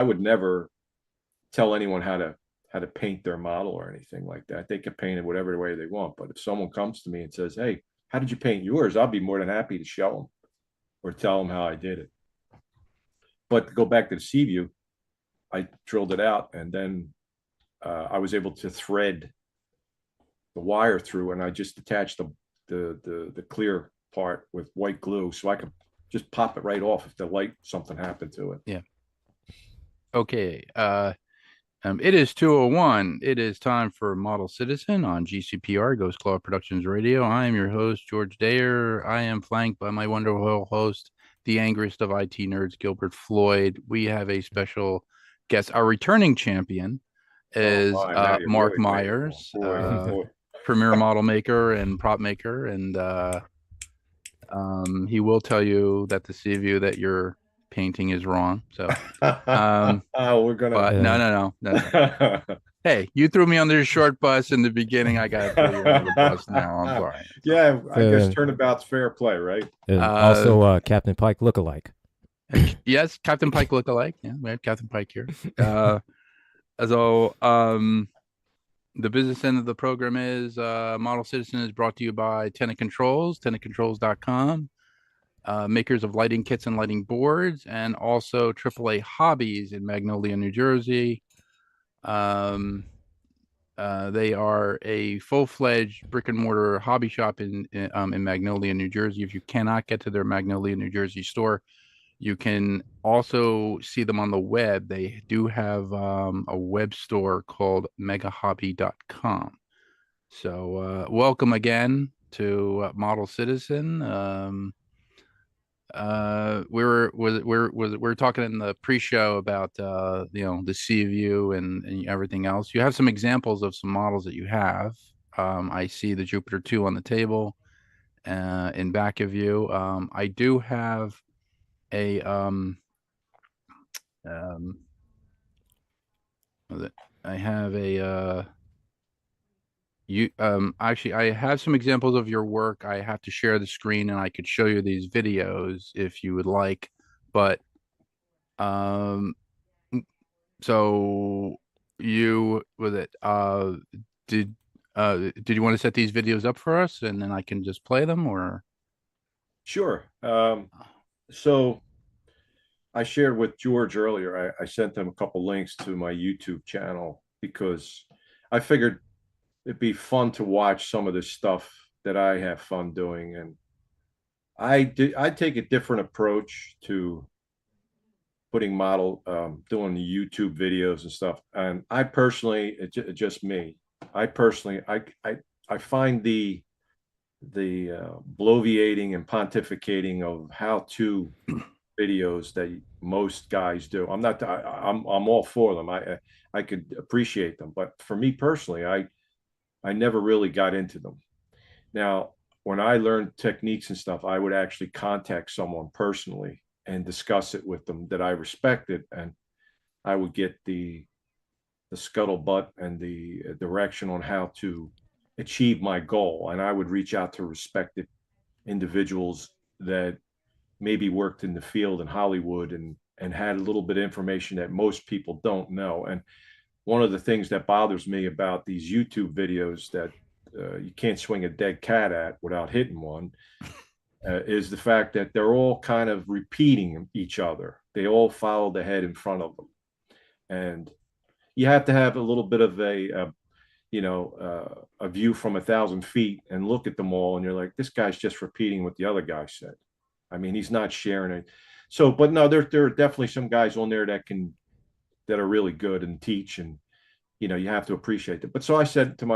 I would never tell anyone how to paint their model or anything like that. They can paint it whatever way they want. But if someone comes to me and says, "Hey, how did you paint yours?" I'll be more than happy to show them or tell them how I did it. But to go back to the sea view, I drilled it out, and then I was able to thread the wire through, and I just attached the clear part with white glue, so I could just pop it right off if the light something happened to it. Yeah. Okay. It is 2:01. It is time for Model Citizen on GCPR, Ghost Claw Productions Radio. I am your host, George Dayer. I am flanked by my wonderful host, the angriest of IT nerds, Gilbert Floyd. We have a special guest. Our returning champion Oh is my! Now you're Mark really bringing it on. Myers, Boy, oh boy. premier model maker and prop maker. And he will tell you that the sea view that you're painting is wrong. So, um, We're gonna. but no, Yeah. no, no, no, no. Hey, you threw me under the short bus in the beginning. I gotta throw you under the bus now. I'm sorry. Yeah, I guess Uh, turnabout's fair play, right? and Uh, also Captain Pike lookalike. yes, Captain Pike look-alike. Yeah, we had Captain Pike here. So, the business end of the program is Model Citizen is brought to you by Tenant Controls, tenantcontrols.com, makers of lighting kits and lighting boards, and also AAA Hobbies in Magnolia, New Jersey. Um, they are a full-fledged brick and mortar hobby shop in Magnolia, New Jersey. If you cannot get to their Magnolia, New Jersey store, you can also see them on the web. They do have a web store called megahobby.com. So welcome again to Model Citizen. We were talking in the pre-show about the sea view and everything else. You have some examples of some models that you have. I see the Jupiter 2 on the table in back of you. I do have a um I have a you actually I have some examples of your work. I have to share the screen and I could show you these videos if you would like, but um so you with it did did you want to set these videos up for us and then I can just play them or Sure. So I shared with George earlier. I sent him a couple links to my YouTube channel because I figured it'd be fun to watch some of the stuff that I have fun doing. And I take a different approach to putting model doing the YouTube videos and stuff. And I personally, just me. I personally, I find the bloviating and pontificating of how to videos that most guys do. I'm not. I'm all for them. I could appreciate them, but for me personally, I never really got into them. Now, when I learned techniques and stuff, I would actually contact someone personally and discuss it with them that I respected, and I would get the scuttlebutt and the direction on how to achieve my goal. And I would reach out to respected individuals that maybe worked in the field in Hollywood and had a little bit of information that most people don't know. And one of the things that bothers me about these YouTube videos that you can't swing a dead cat at without hitting one is the fact that they're all kind of repeating each other. They all follow the head in front of them, and you have to have a little bit of a view from 1,000 feet and look at them all, and you're like, this guy's just repeating what the other guy said. I mean, he's not sharing it. So, but no, there are definitely some guys on there that are really good and teach, and you have to appreciate it. But so I said to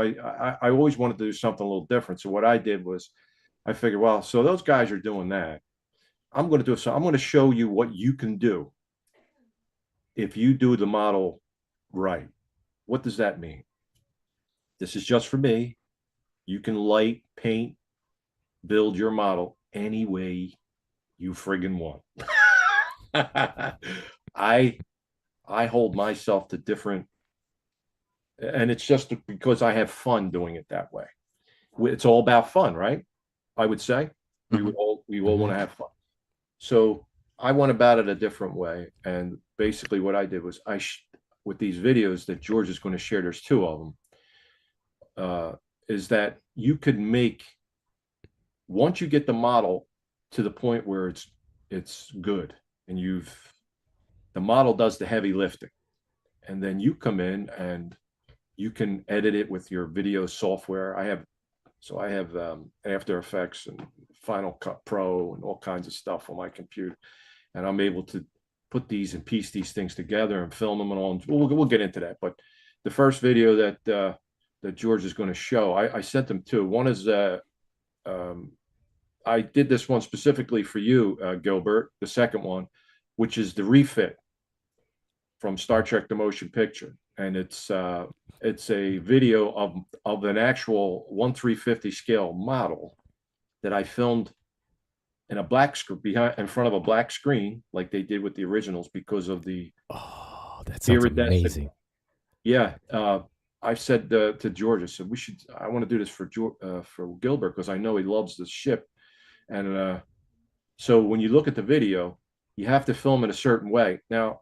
I always wanted to do something a little different. So what I did was I figured, well, so those guys are doing that. I'm going to do so. I'm going to show you what you can do if you do the model right. What does that mean? This is just for me. You can light, paint, build your model any way you friggin' want. I I hold myself to different, and it's just because I have fun doing it that way. It's all about fun, right? I would say we Mhm. all want to have fun. So I went about it a different way. And basically what I did was with these videos that George is going to share, there's two of them, is that you could make, once you get the model to the point where it's good and the model does the heavy lifting, and then you come in and you can edit it with your video software. I have After Effects and Final Cut Pro and all kinds of stuff on my computer, and I'm able to put these and piece these things together and film them and all. We'll get into that. But the first video that George is going to show, I sent them two. One is I did this one specifically for you, Gilbert. The second one, which is the refit from Star Trek: The Motion Picture, and it's a video of an actual 1/350 scale model that I filmed in a black screen in front of a black screen, like they did with the originals, because of the Oh, that sounds amazing. Yeah, I said to George, I said I want to do this for Gilbert because I know he loves the ship, and so when you look at the video, you have to film it a certain way. Now,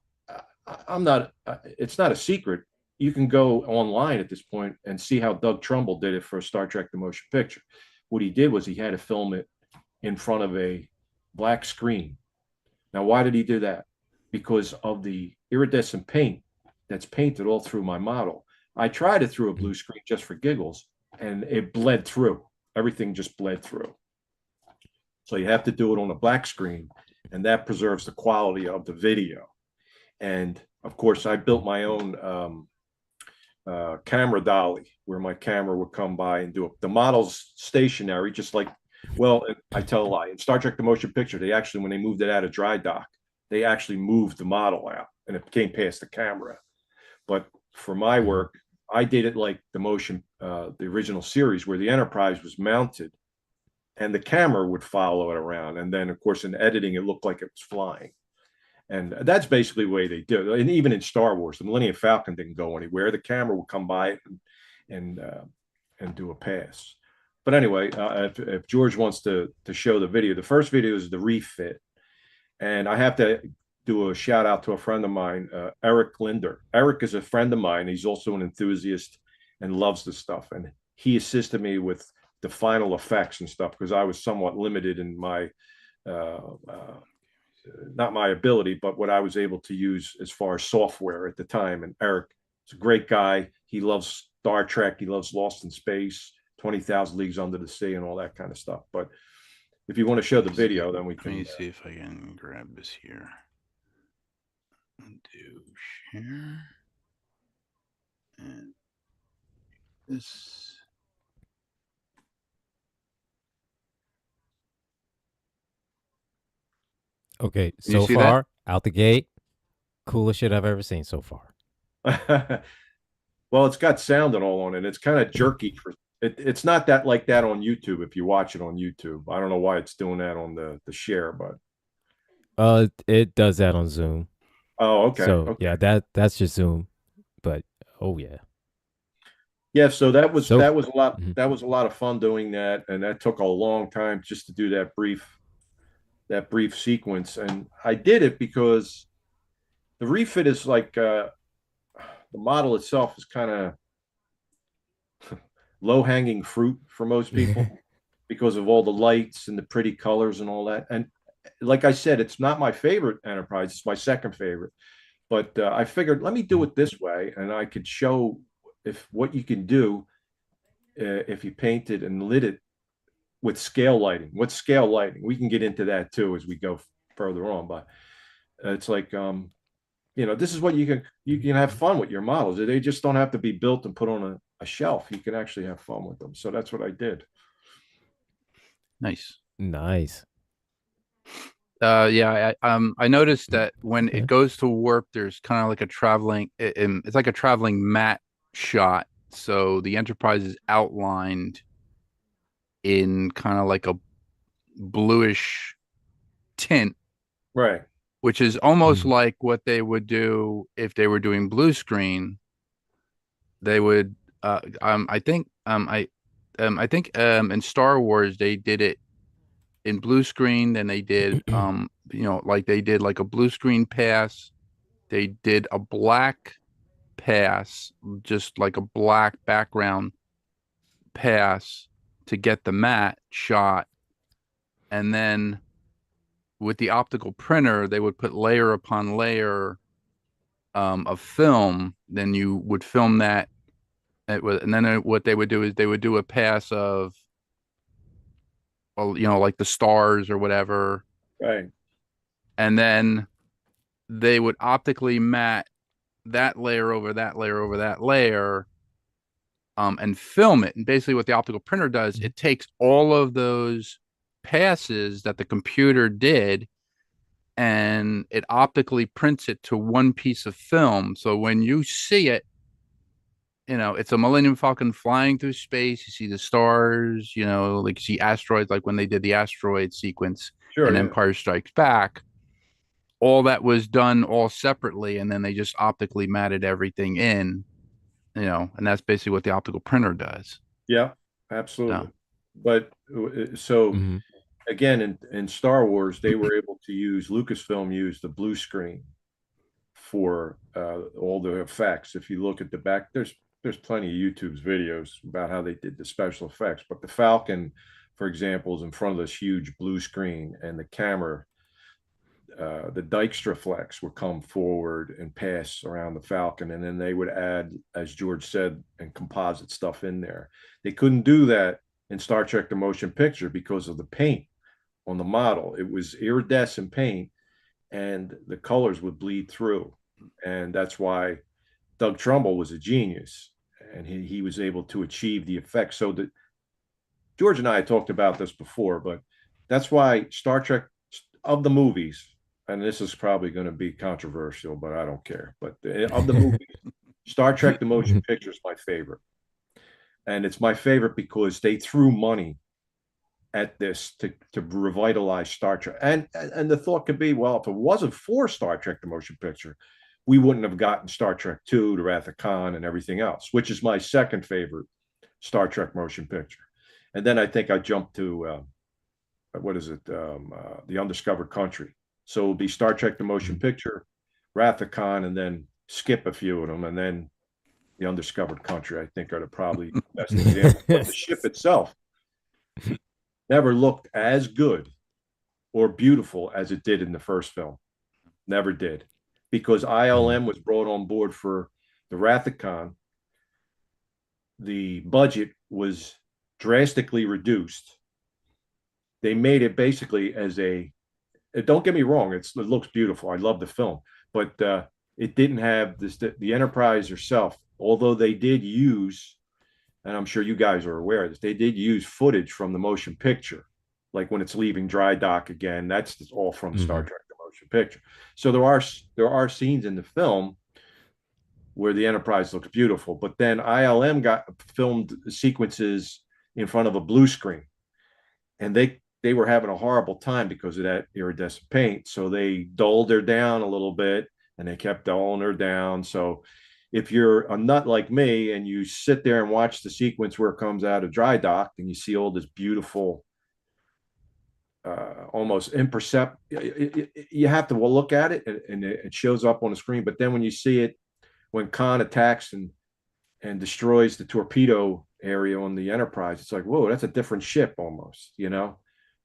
I'm not. It's not a secret. You can go online at this point and see how Doug Trumbull did it for Star Trek: The Motion Picture. What he did was he had to film it in front of a black screen. Now, why did he do that? Because of the iridescent paint that's painted all through my model. I tried it through a blue screen just for giggles, and it bled through. Everything just bled through. So you have to do it on a black screen, and that preserves the quality of the video. And of course, I built my own camera dolly where my camera would come by and do it. The model's stationary, just like, well, I tell a lie. In Star Trek: The Motion Picture, they actually, when they moved it out of dry dock, they actually moved the model out and it came past the camera. But for my work, I did it like the original series where the Enterprise was mounted and the camera would follow it around. And then, of course, in editing, it looked like it was flying. And that's basically the way they do it. And even in Star Wars, the Millennium Falcon didn't go anywhere. The camera would come by and do a pass. But anyway, if George wants to show the video, the first video is the refit. And I have to do a shout out to a friend of mine, Eric Linder. Eric is a friend of mine. He's also an enthusiast and loves this stuff. And he assisted me with the final effects and stuff because I was somewhat limited in my not my ability, but what I was able to use as far as software at the time. And Eric is a great guy. He loves Star Trek. He loves Lost in Space, 20,000 Leagues Under the Sea, and all that kind of stuff. But if you want to show the video, then we can. Let me see if I can grab this here. Do share. And this. Okay, so far, out the gate, coolest shit I've ever seen so far. Well, it's got sound and all on it. It's kind of jerky for it's not that like that on YouTube if you watch it on YouTube. I don't know why it's doing that on the share, but it does that on Zoom. Oh, okay. So okay. yeah, that's just Zoom. But oh yeah. Yeah, so that was a lot that was a lot of fun doing that, and that took a long time just to do that brief sequence. And I did it because the refit is like the model itself is kind of low-hanging fruit for most people because of all the lights and the pretty colors and all that. And like I said, it's not my favorite Enterprise. It's my second favorite. But I figured, let me do it this way, and I could show what you can do if you painted and lit it with scale lighting. What's scale lighting? We can get into that too as we go further on. But it's like, this is what you can have fun with your models. They just don't have to be built and put on a shelf. You can actually have fun with them. So that's what I did. Nice. Yeah, I noticed that when it goes to warp, there's kind of like it's like a traveling matte shot. So the Enterprise is outlined in kind of like a bluish tint, right? Which is almost like what they would do if they were doing blue screen. They would, I think in Star Wars they did it in blue screen, then they did like they did like a blue screen pass. They did a black pass, just like a black background pass to get the matte shot. And then with the optical printer, they would put layer upon layer of film. Then you would film that. And then what they would do is they would do a pass of, like the stars or whatever. Right. And then they would optically matte that layer over that layer over that layer, and film it. And basically what the optical printer does, it takes all of those passes that the computer did and it optically prints it to one piece of film. So when you see it, it's a Millennium Falcon flying through space. You see the stars, like you see asteroids, like when they did the asteroid sequence Sure. in Yeah. Empire Strikes Back. All that was done all separately, and then they just optically matted everything in, and that's basically what the optical printer does. Yeah, absolutely. No. But so Mhm. again, in Star Wars, they were able to use Lucasfilm used the blue screen for all the effects. If you look at the back, there's plenty of YouTube's videos about how they did the special effects. But the Falcon, for example, is in front of this huge blue screen, and the camera, the Dijkstraflex would come forward and pass around the Falcon, and then they would add, as George said, and composite stuff in there. They couldn't do that in Star Trek: The Motion Picture because of the paint on the model. It was iridescent paint, and the colors would bleed through, and that's why Doug Trumbull was a genius, and he was able to achieve the effect. So that George and I had talked about this before, but that's why Star Trek of the movies, and this is probably going to be controversial, but I don't care. But of the movies, Star Trek: The Motion Picture is my favorite, and it's my favorite because they threw money at this to revitalize Star Trek. And the thought could be, well, if it wasn't for Star Trek: The Motion Picture, we wouldn't have gotten Star Trek II, The Wrath of Khan, and everything else, which is my second favorite Star Trek motion picture. And then I think I jumped to what is it? The Undiscovered Country. So it'll be Star Trek: The Motion Picture, Wrath of Khan, and then skip a few of them, and then The Undiscovered Country, I think, are the probably best examples. But the ship itself never looked as good or beautiful as it did in the first film. Never did. Because ILM was brought on board for the Wrath of Khan. The budget was drastically reduced. They made it basically as don't get me wrong, it looks beautiful. I love the film, but it didn't have this, the Enterprise herself, although they did use, and I'm sure you guys are aware of this, they did use footage from the motion picture, like when it's leaving dry dock again. That's all from Star Trek: The Motion Picture. So there are scenes in the film where the Enterprise looks beautiful, but then ILM got filmed sequences in front of a blue screen, and they were having a horrible time because of that iridescent paint. So they dulled her down a little bit, and they kept dulling her down. So if you're a nut like me and you sit there and watch the sequence where it comes out of dry dock and you see all this beautiful, almost imperceptible, you have to look at it, and it shows up on the screen. But then when you see it, when Khan attacks and destroys the torpedo area on the Enterprise, it's like, whoa, that's a different ship almost,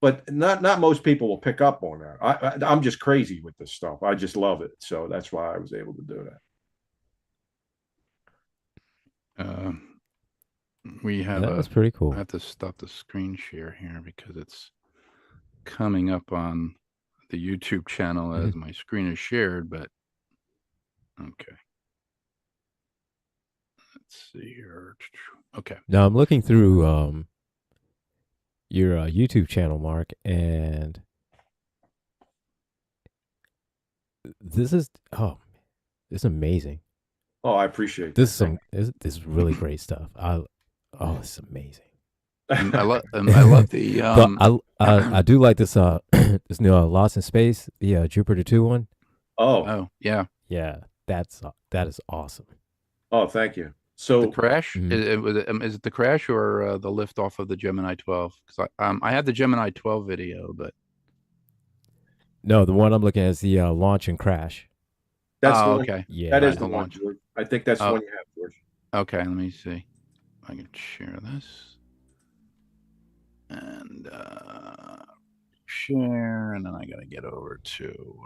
But not most people will pick up on that. I'm just crazy with this stuff. I just love it. So that's why I was able to do that. We have That was pretty cool. I have to stop the screen share here because it's coming up on the YouTube channel as my screen is shared, but okay. Let's see here. Okay. Now I'm looking through your YouTube channel, Mark, and this is amazing. Oh, I appreciate this. This is really great stuff. It's amazing. I love the. But I do like this this new Lost in Space, the Jupiter 2 one. Oh yeah, that is awesome. Oh, thank you. So the crash is it the crash or the lift off of the Gemini 12? Because I had the Gemini 12 video, but No, the one I'm looking at is the launch and crash. That's the Oh, one. okay. Yeah. That is Alright, the the one, launch. George. I think that's the Oh. one you have, George. Okay, let me see. I can share this. And share, and then I gotta get over to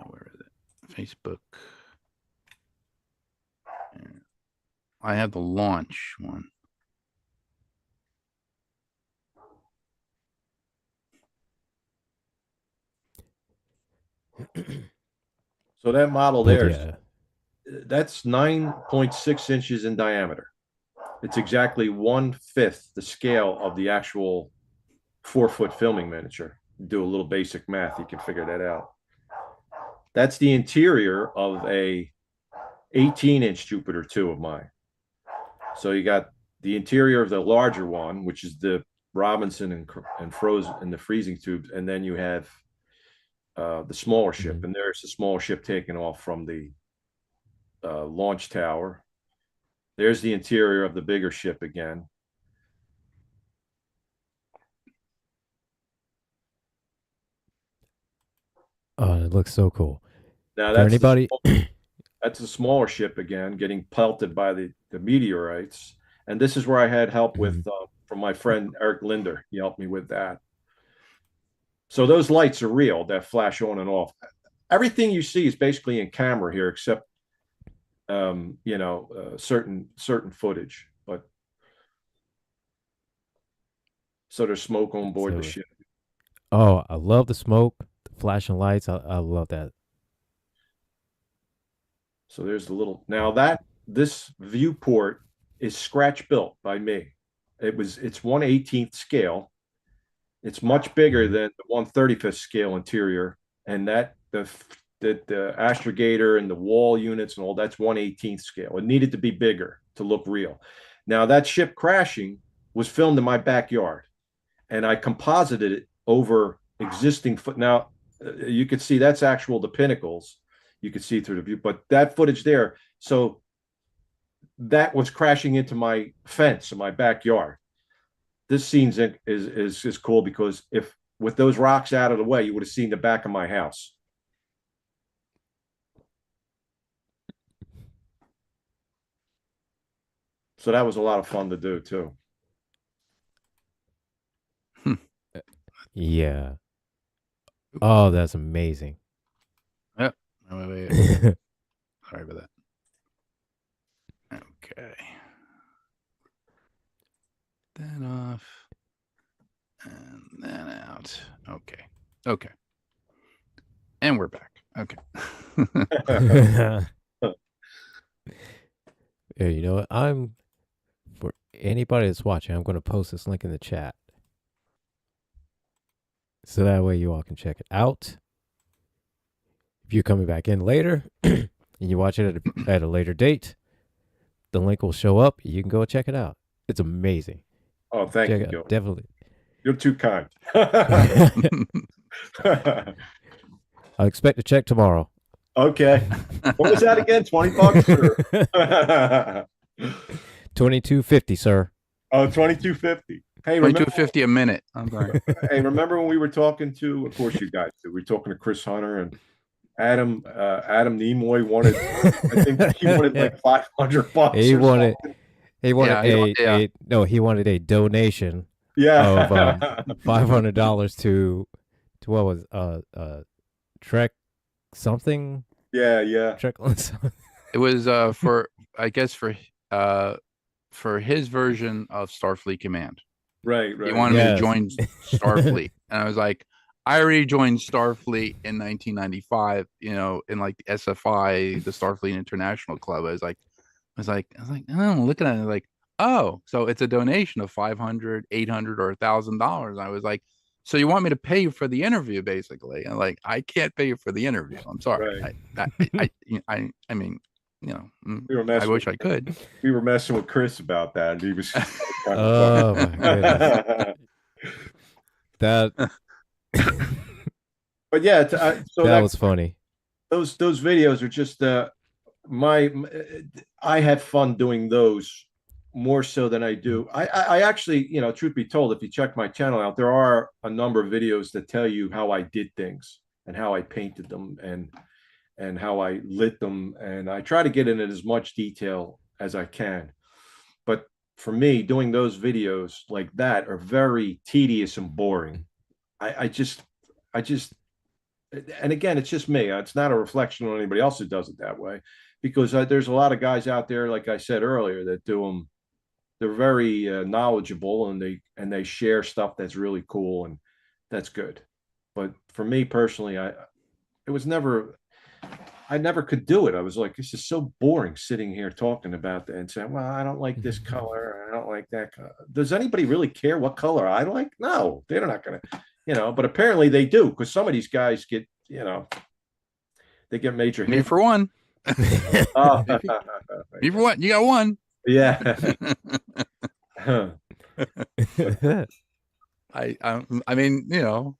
where is it? Facebook. Yeah. I have the launch one. So that model But there, yeah. that's 9.6 inches in diameter. It's exactly 1/5 the scale of the actual 4-foot filming miniature. Do a little basic math, you can figure that out. That's the interior of a 18-inch Jupiter 2 of mine. So you got the interior of the larger one, which is the Robinson and frozen and the freezing tubes, and then you have the smaller ship, and there's the small ship taking off from the launch tower. There's the interior of the bigger ship again. Oh, it looks so cool. Now For anybody, that's a smaller ship again, getting pelted by the meteorites. And this is where I had help with from my friend Eric Linder. He helped me with that. So those lights are real that flash on and off. Everything you see is basically in camera here, except certain footage. But so there's smoke on board the So- ship. oh, I love the smoke, the flashing lights. I love that. So there's the little now this viewport is scratch built by me. It's 1/18th scale. It's much bigger than the 1/35th scale interior, and that the astrogator and the wall units and all that's 1/18th scale. It needed to be bigger to look real. Now that ship crashing was filmed in my backyard, and I composited it over existing foot. Now you could see that's actual the pinnacles. You could see through the view, but that footage there. So that was crashing into my fence in my backyard. This scene is cool because if with those rocks out of the way, you would have seen the back of my house. So that was a lot of fun to do too. Yeah. Oh, that's amazing. Wait. Sorry about that. Okay. That off. And then out. Okay. Okay. And we're back. Okay. Yeah, you know what? For anybody that's watching, I'm going to post this link in the chat. So that way you all can check it out. If you're coming back in later and you watch it at a later date, the link will show up. You can go check it out. It's amazing. Oh, thank Check you, it Gil. out. Definitely. You're too kind. I'll expect a check tomorrow. Okay. What was that again? $20? $22.50, sir. Oh, $22.50. Hey, remember, $22.50 a minute. I'm sorry. hey, remember when we were talking to, of course you guys did, we were talking to Chris Hunter and Adam Nimoy wanted, I think he wanted like $500. He or wanted something. he wanted Yeah, he wanted a donation Yeah. of $500 to what was Trek something? Yeah. Trek It was for I guess for his version of Starfleet Command. Right. He wanted me Yes. to join Starfleet. And I was like, I already joined Starfleet in 1995, in like the SFI, the Starfleet International Club. I was like, oh, looking at it like, oh, so it's a donation of $500, $800, or $1,000. I was like, so you want me to pay you for the interview, basically? And like, I can't pay you for the interview. I'm sorry. Right. I mean, We were I messing wish I could. we were messing with Chris about that. And he was Oh my goodness. That But yeah, so that was funny. those videos are just I had fun doing those more so than I do. I actually, you know, truth be told, if you check my channel out, there are a number of videos that tell you how I did things and how I painted them and how I lit them, and I try to get in as much detail as I can. But for me, doing those videos like that are very tedious and boring. I just, and again, it's just me. It's not a reflection on anybody else who does it that way, because there's a lot of guys out there, like I said earlier, that do them. They're very knowledgeable, and they share stuff that's really cool, and that's good. But for me personally, it was never. I never could do it. I was like, this is so boring sitting here talking about that and saying, well, I don't like this color. I don't like that color. Does anybody really care what color I like? No, they're not going to, you know, but apparently they do, because some of these guys get, you know, they get major Me hits. for one. Oh, Me for one. You got one. yeah. I mean, you know,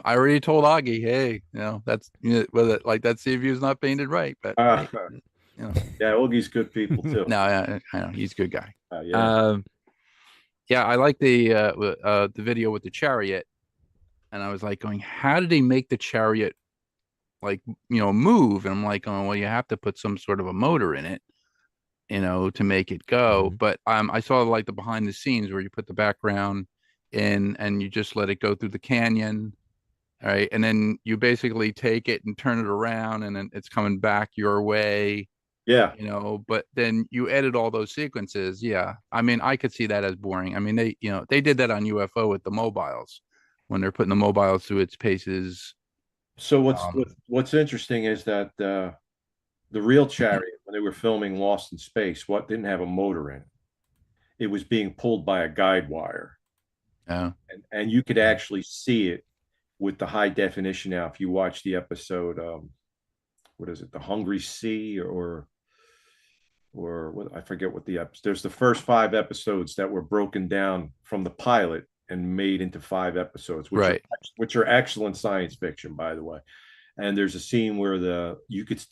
I already told Augie, hey, you know, that's, you know, whether like that sea view's not painted right, but hey, you know. Yeah, Oogie's good people too. No, I know he's a good guy. Yeah. Yeah, I like the video with the chariot, and I was like going, how did he make the chariot like, you know, move? And I'm like, oh, well, you have to put some sort of a motor in it, you know, to make it go. But I saw like the behind the scenes where you put the background in and you just let it go through the canyon. All right. And then you basically take it and turn it around, and then it's coming back your way, Yeah. you know, but then you edit all those sequences. Yeah. I mean, I could see that as boring. I mean, they, you know, they did that on UFO with the mobiles when they're putting the mobiles through its paces. So what's interesting is that the real chariot, when they were filming Lost in Space, what didn't have a motor in it. It was being pulled by a guide wire. Yeah. And you could actually see it with the high definition now. If you watch the episode, what is it, The Hungry Sea, or what, I forget what the episode. There's the first 5 episodes that were broken down from the pilot and made into 5 episodes, which are excellent science fiction, by the way. And there's a scene where the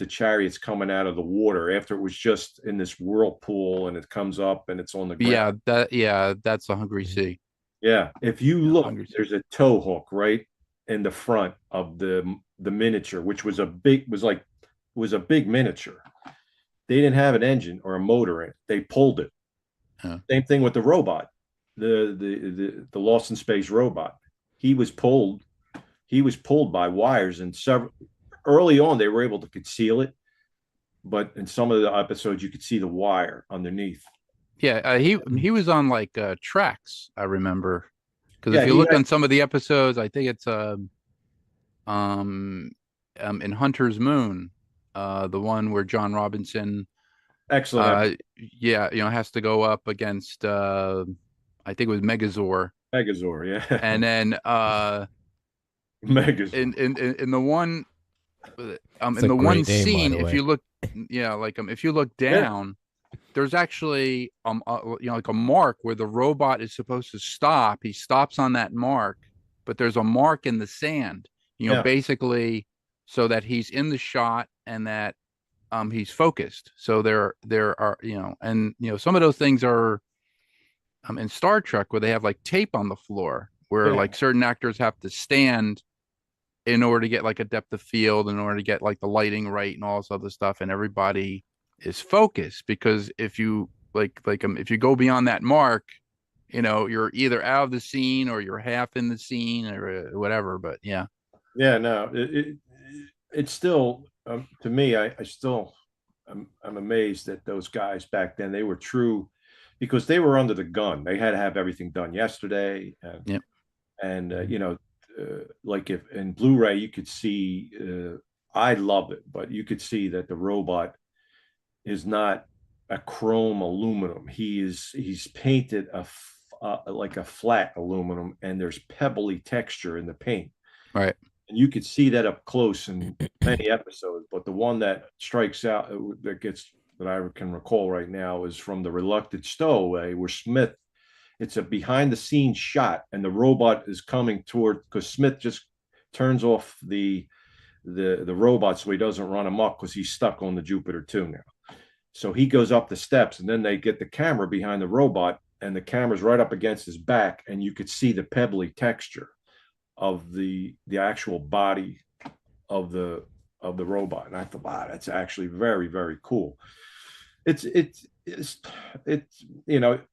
chariot's coming out of the water after it was just in this whirlpool, and it comes up and it's on the ground. That's the Hungry Sea. Yeah, if you look, there's a tow hook right in the front of the miniature, which was a big miniature. They didn't have an engine or a motor in it. They pulled it. Same thing with the robot, the Lost in Space robot. He was pulled by wires, and early on they were able to conceal it, but in some of the episodes you could see the wire underneath. Yeah, he was on like tracks, I remember, because if you look on some of the episodes, I think it's in Hunter's Moon, the one where John Robinson, excellent, you know, has to go up against I think it was Megazord, yeah, and then Megazord in the one in the one scene, if you look, yeah, like if you look down, there's actually you know, like a mark where the robot is supposed to stop. He stops on that mark, but there's a mark in the sand, you know, basically so that he's in the shot and that he's focused. So there are, you know, and you know, some of those things are in Star Trek where they have like tape on the floor where like certain actors have to stand in order to get like a depth of field, in order to get like the lighting right and all this other stuff, and everybody is focused, because if you if you go beyond that mark, you know, you're either out of the scene or you're half in the scene or whatever. But no, it's still to me, I'm amazed that those guys back then, they were true, because they were under the gun. They had to have everything done yesterday, and you know, like if in Blu-ray you could see, I love it, but you could see that the robot is not a chrome aluminum. He's painted like a flat aluminum, and there's pebbly texture in the paint. Right. And you could see that up close in many episodes. But the one that strikes out that I can recall right now is from The Reluctant Stowaway, where Smith, it's a behind the scenes shot, and the robot is coming toward, because Smith just turns off the robot so he doesn't run amok, because he's stuck on the Jupiter 2 now. So he goes up the steps, and then they get the camera behind the robot, and the camera's right up against his back, and you could see the pebbly texture of the actual body of the robot. And I thought, wow, that's actually very, very cool. It's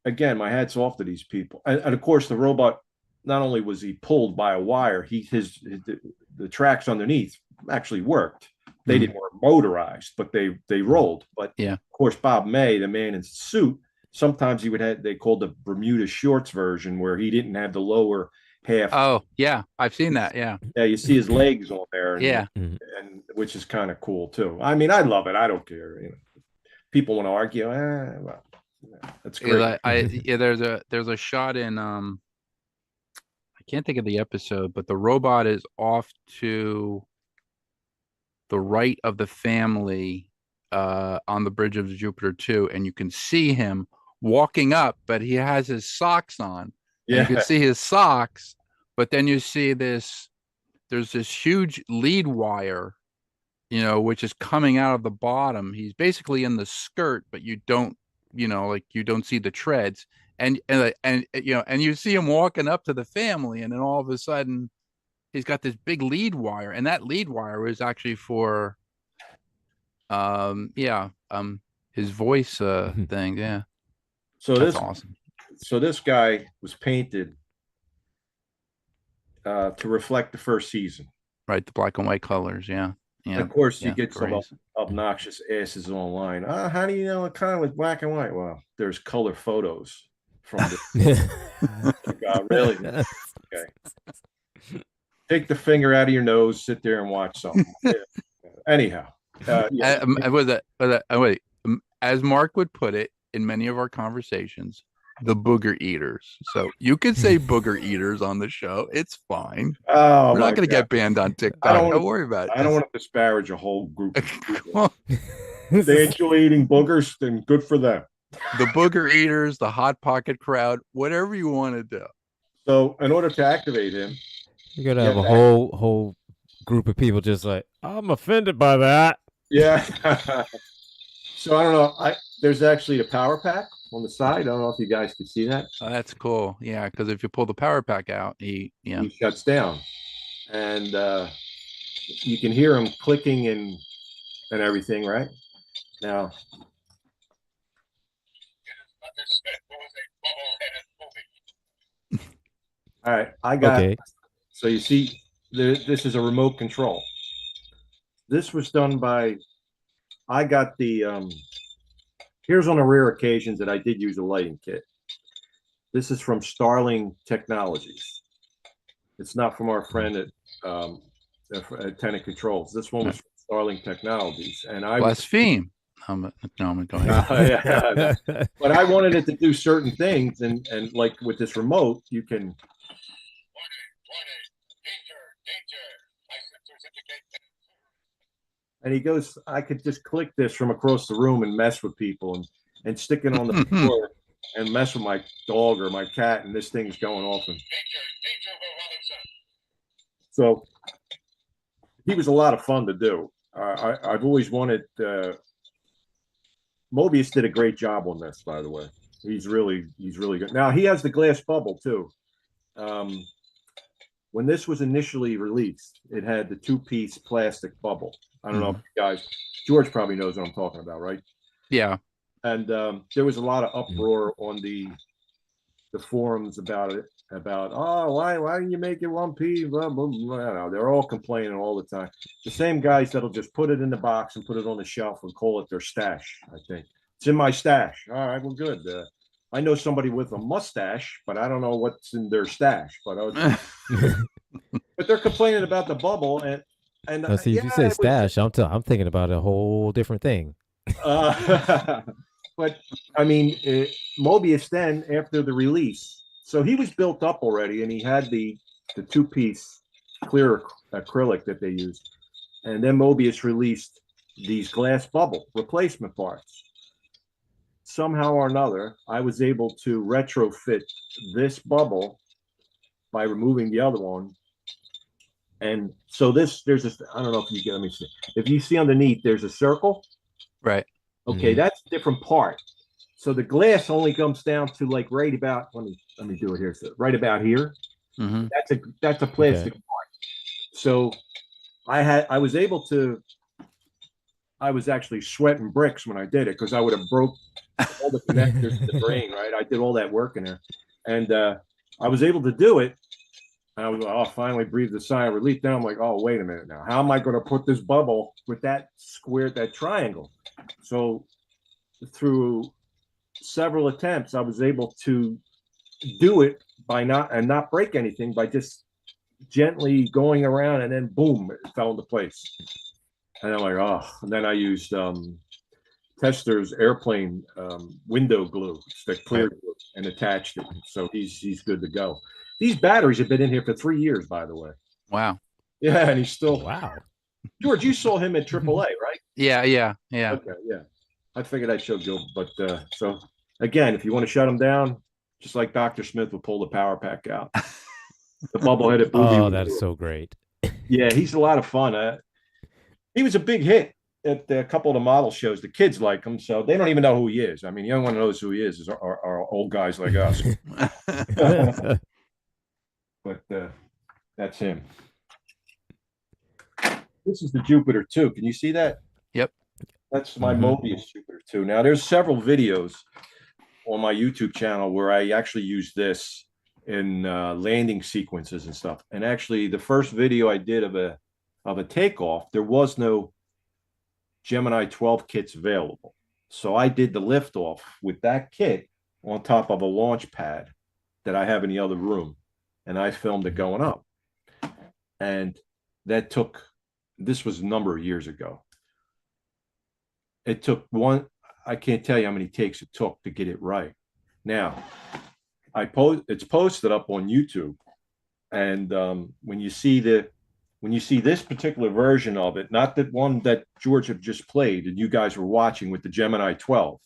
again, my hat's off to these people. And of course, the robot, not only was he pulled by a wire, the tracks underneath actually worked. They didn't work motorized, but they rolled. But Yeah. of course, Bob May, the man in the suit, sometimes he would have, they called the Bermuda shorts version, where he didn't have the lower half. Oh yeah, I've seen that. Yeah. Yeah, you see his legs on there. Yeah. And which is kind of cool too. I mean, I love it. I don't care. People want to argue. Well, that's great. There's a shot in I can't think of the episode, but the robot is off to the right of the family on the bridge of Jupiter 2, and you can see him walking up, but he has his socks on. Yeah. You can see his socks, but then you see there's this huge lead wire, which is coming out of the bottom. He's basically in the skirt, but you don't see the treads, and you see him walking up to the family, and then all of a sudden he's got this big lead wire, and that lead wire is actually for his voice thing. Yeah. So that's awesome. So this guy was painted to reflect the first season. Right, the black and white colors. Yeah. Yeah. Of course, you get some obnoxious asses online. How do you know it kind of was black and white? Well, there's color photos from the God, really? Okay. Take the finger out of your nose, sit there and watch something. Anyhow. Wait, as Mark would put it in many of our conversations, the booger eaters. So you could say booger eaters on the show. It's fine. Oh, we're not going to get banned on TikTok. Don't worry about it. I don't want to disparage a whole group of people. They enjoy eating boogers, then good for them. The booger eaters, the hot pocket crowd, whatever you want to do. So in order to activate him, you're gonna have a whole group of people just like, I'm offended by that. Yeah. So I don't know. There's actually a power pack on the side. I don't know if you guys can see that. Oh, that's cool. Yeah, because if you pull the power pack out, he shuts down, and you can hear him clicking and everything. Right now. All right, I got. Okay. So you see, this is a remote control. This was done by. I got the. Here's on the rare occasions that I did use a lighting kit. This is from Starling Technologies. It's not from our friend at Tenant Controls. This one was from Starling Technologies, and I blaspheme. No, I'm going. Yeah, but I wanted it to do certain things, and like with this remote, you can. And he goes, I could just click this from across the room and mess with people and stick it on the floor and mess with my dog or my cat, and this thing's going off. And so he was a lot of fun to do. I've always wanted. Mobius did a great job on this, by the way. He's really good. Now he has the glass bubble too. When this was initially released, it had the 2-piece plastic bubble. I don't know if you guys, George probably knows what I'm talking about, right? Yeah. And there was a lot of uproar on the forums about it. About why didn't you make it 1P? Blah, blah, blah. They're all complaining all the time. The same guys that'll just put it in the box and put it on the shelf and call it their stash. I think it's in my stash. All right, well, good. I know somebody with a mustache, but I don't know what's in their stash. But but they're complaining about the bubble and now, see, if you say stash, I'm thinking about a whole different thing. But I mean, Mobius then after the release, so he was built up already, and he had the 2-piece clear acrylic that they used, and then Mobius released these glass bubble replacement parts. Somehow or another, I was able to retrofit this bubble by removing the other one. And so there's this, I don't know if you can, let me see. If you see underneath, there's a circle. Right. Okay, that's a different part. So the glass only comes down to like right about, let me do it here. So right about here. Mm-hmm. That's a plastic part. So I was able to, I was actually sweating bricks when I did it because I would have broke all the connectors to the drain, right? I did all that work in there. And I was able to do it. And I was like, oh, finally breathed a sigh of relief. Then I'm like, oh, wait a minute now. How am I going to put this bubble with that square, that triangle? So through several attempts, I was able to do it by not break anything by just gently going around, and then boom, it fell into place. And I'm like, oh, and then I used Tester's airplane window glue, it's the clear glue, and attached it. So he's good to go. These batteries have been in here for 3 years, by the way. Wow. Yeah, and he's still. Wow. George, you saw him at AAA, right? Yeah. Okay, yeah. I figured I'd show Joe, but so again, if you want to shut him down, just like Dr. Smith will pull the power pack out. The bubble-headed booby. Oh, that is so great. Yeah, he's a lot of fun. He was a big hit at a couple of the model shows. The kids like him, so they don't even know who he is. I mean, the only one who knows who he is are old guys like us. But that's him. This is the Jupiter 2. Can you see that? Yep. That's my Mobius Jupiter 2. Now, there's several videos on my YouTube channel where I actually use this in landing sequences and stuff. And actually, the first video I did of a takeoff, there was no Gemini 12 kits available. So I did the liftoff with that kit on top of a launch pad that I have in the other room. And I filmed it going up. And that took, this was a number of years ago. It took I can't tell you how many takes it took to get it right. Now, it's posted up on YouTube. And when you see this particular version of it, not that one that George had just played and you guys were watching with the Gemini 12,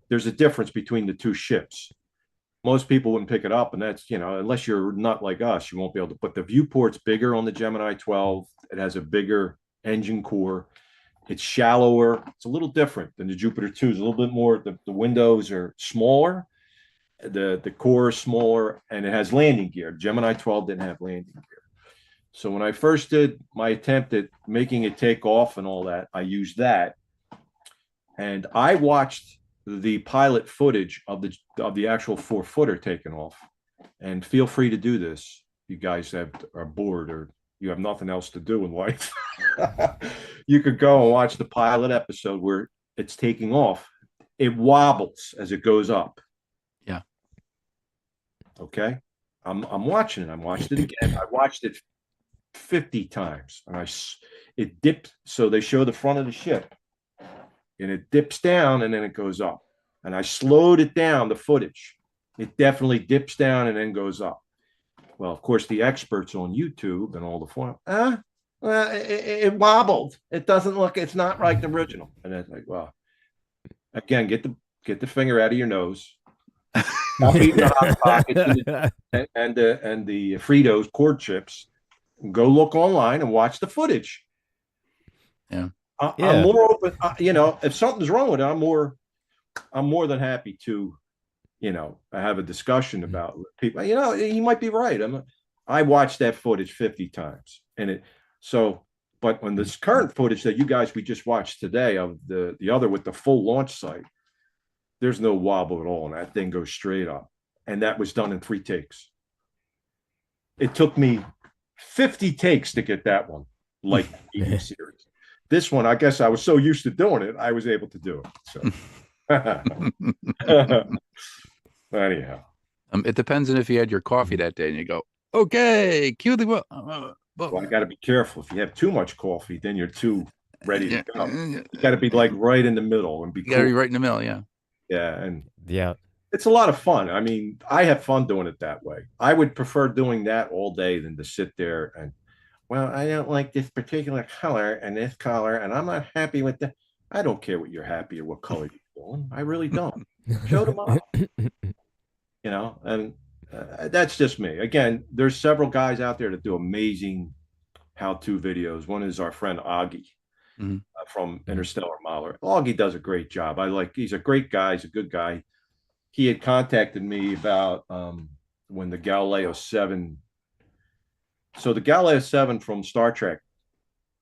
there's a difference between the two ships. Most people wouldn't pick it up, and that's, unless you're not like us, you won't be able to. But the viewport's bigger on the Gemini 12. It has a bigger engine core. It's shallower. It's a little different than the Jupiter 2. It's a little bit more. The windows are smaller. The core is smaller, and it has landing gear. Gemini 12 didn't have landing gear. So when I first did my attempt at making it take off and all that, I used that. And I watched the pilot footage of the actual 4-footer taken off. And feel free to do this. You guys are bored or you have nothing else to do in life. You could go and watch the pilot episode where it's taking off. It wobbles as it goes up. Yeah. Okay. I'm watching it. I watched it again. I watched it 50 times, and it dipped. So they show the front of the ship, and it dips down, and then it goes up. And I slowed it down, the footage. It definitely dips down and then goes up. Well, of course, the experts on YouTube and all the form, well, it wobbled. It doesn't look. It's not like the original. And it's like, well, again, get the finger out of your nose. Stop eating the Hot Pockets and the Fritos cord chips. Go look online and watch the footage. Yeah. I'm more open. If something's wrong with it, I'm more than happy to, have a discussion about people. He might be right. I watched that footage 50 times, but when this current footage that we just watched today of the other with the full launch site, there's no wobble at all, and that thing goes straight up. And that was done in 3 takes. It took me 50 takes to get that one, like the TV series. This one, I guess I was so used to doing it, I was able to do it. So, anyhow, it depends on if you had your coffee that day and you go, okay, cue the. Well, I got to be careful. If you have too much coffee, then you're too ready to go. You got to be like right in the middle and be. You got to be right in the middle, yeah. Yeah, and yeah, it's a lot of fun. I mean, I have fun doing it that way. I would prefer doing that all day than to sit there and, well, I don't like this particular color and this color, and I'm not happy with that. I don't care what you're happy or what color you're doing. I really don't. Show them up. And that's just me. Again, there's several guys out there that do amazing how-to videos. One is our friend Augie. Mm-hmm. from Mhm. Interstellar Modeler. Augie does a great job. He's a great guy. He's a good guy. He had contacted me about when the Galileo 7. So the Galileo 7 from Star Trek,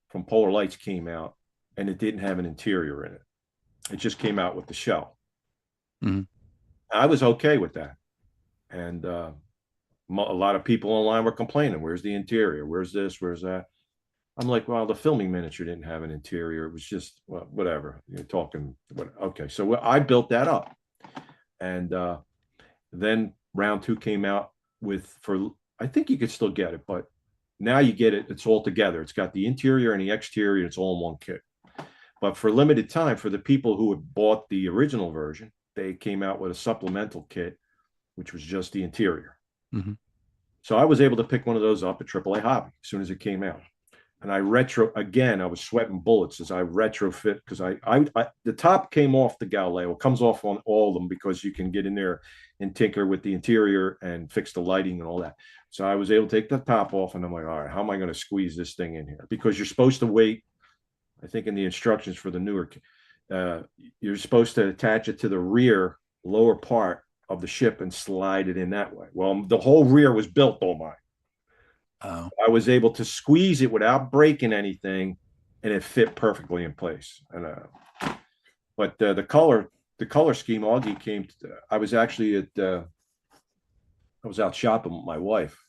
from Polar Lights, came out, and it didn't have an interior in it. It just came out with the shell. Mhm. I was okay with that. And a lot of people online were complaining, where's the interior? Where's this? Where's that? I'm like, well, the filming miniature didn't have an interior. It was just, well, whatever. You're talking. Okay. So I built that up. And then round 2 came out I think you could still get it, but now you get it. It's all together. It's got the interior and the exterior. It's all in one kit. But for limited time, for the people who had bought the original version, they came out with a supplemental kit, which was just the interior. Mhm. So I was able to pick one of those up at AAA Hobby as soon as it came out. And I was sweating bullets as I retrofit, because the top came off the Galileo. It comes off on all of them because you can get in there and tinker with the interior and fix the lighting and all that. So I was able to take the top off, and I'm like, all right, how am I going to squeeze this thing in here? Because you're supposed to wait. I think in the instructions for the newer, you're supposed to attach it to the rear lower part of the ship and slide it in that way. Well, the whole rear was built on mine. Oh, I was able to squeeze it without breaking anything, and it fit perfectly in place. And but the color scheme, Augie came. I was actually I was out shopping with my wife,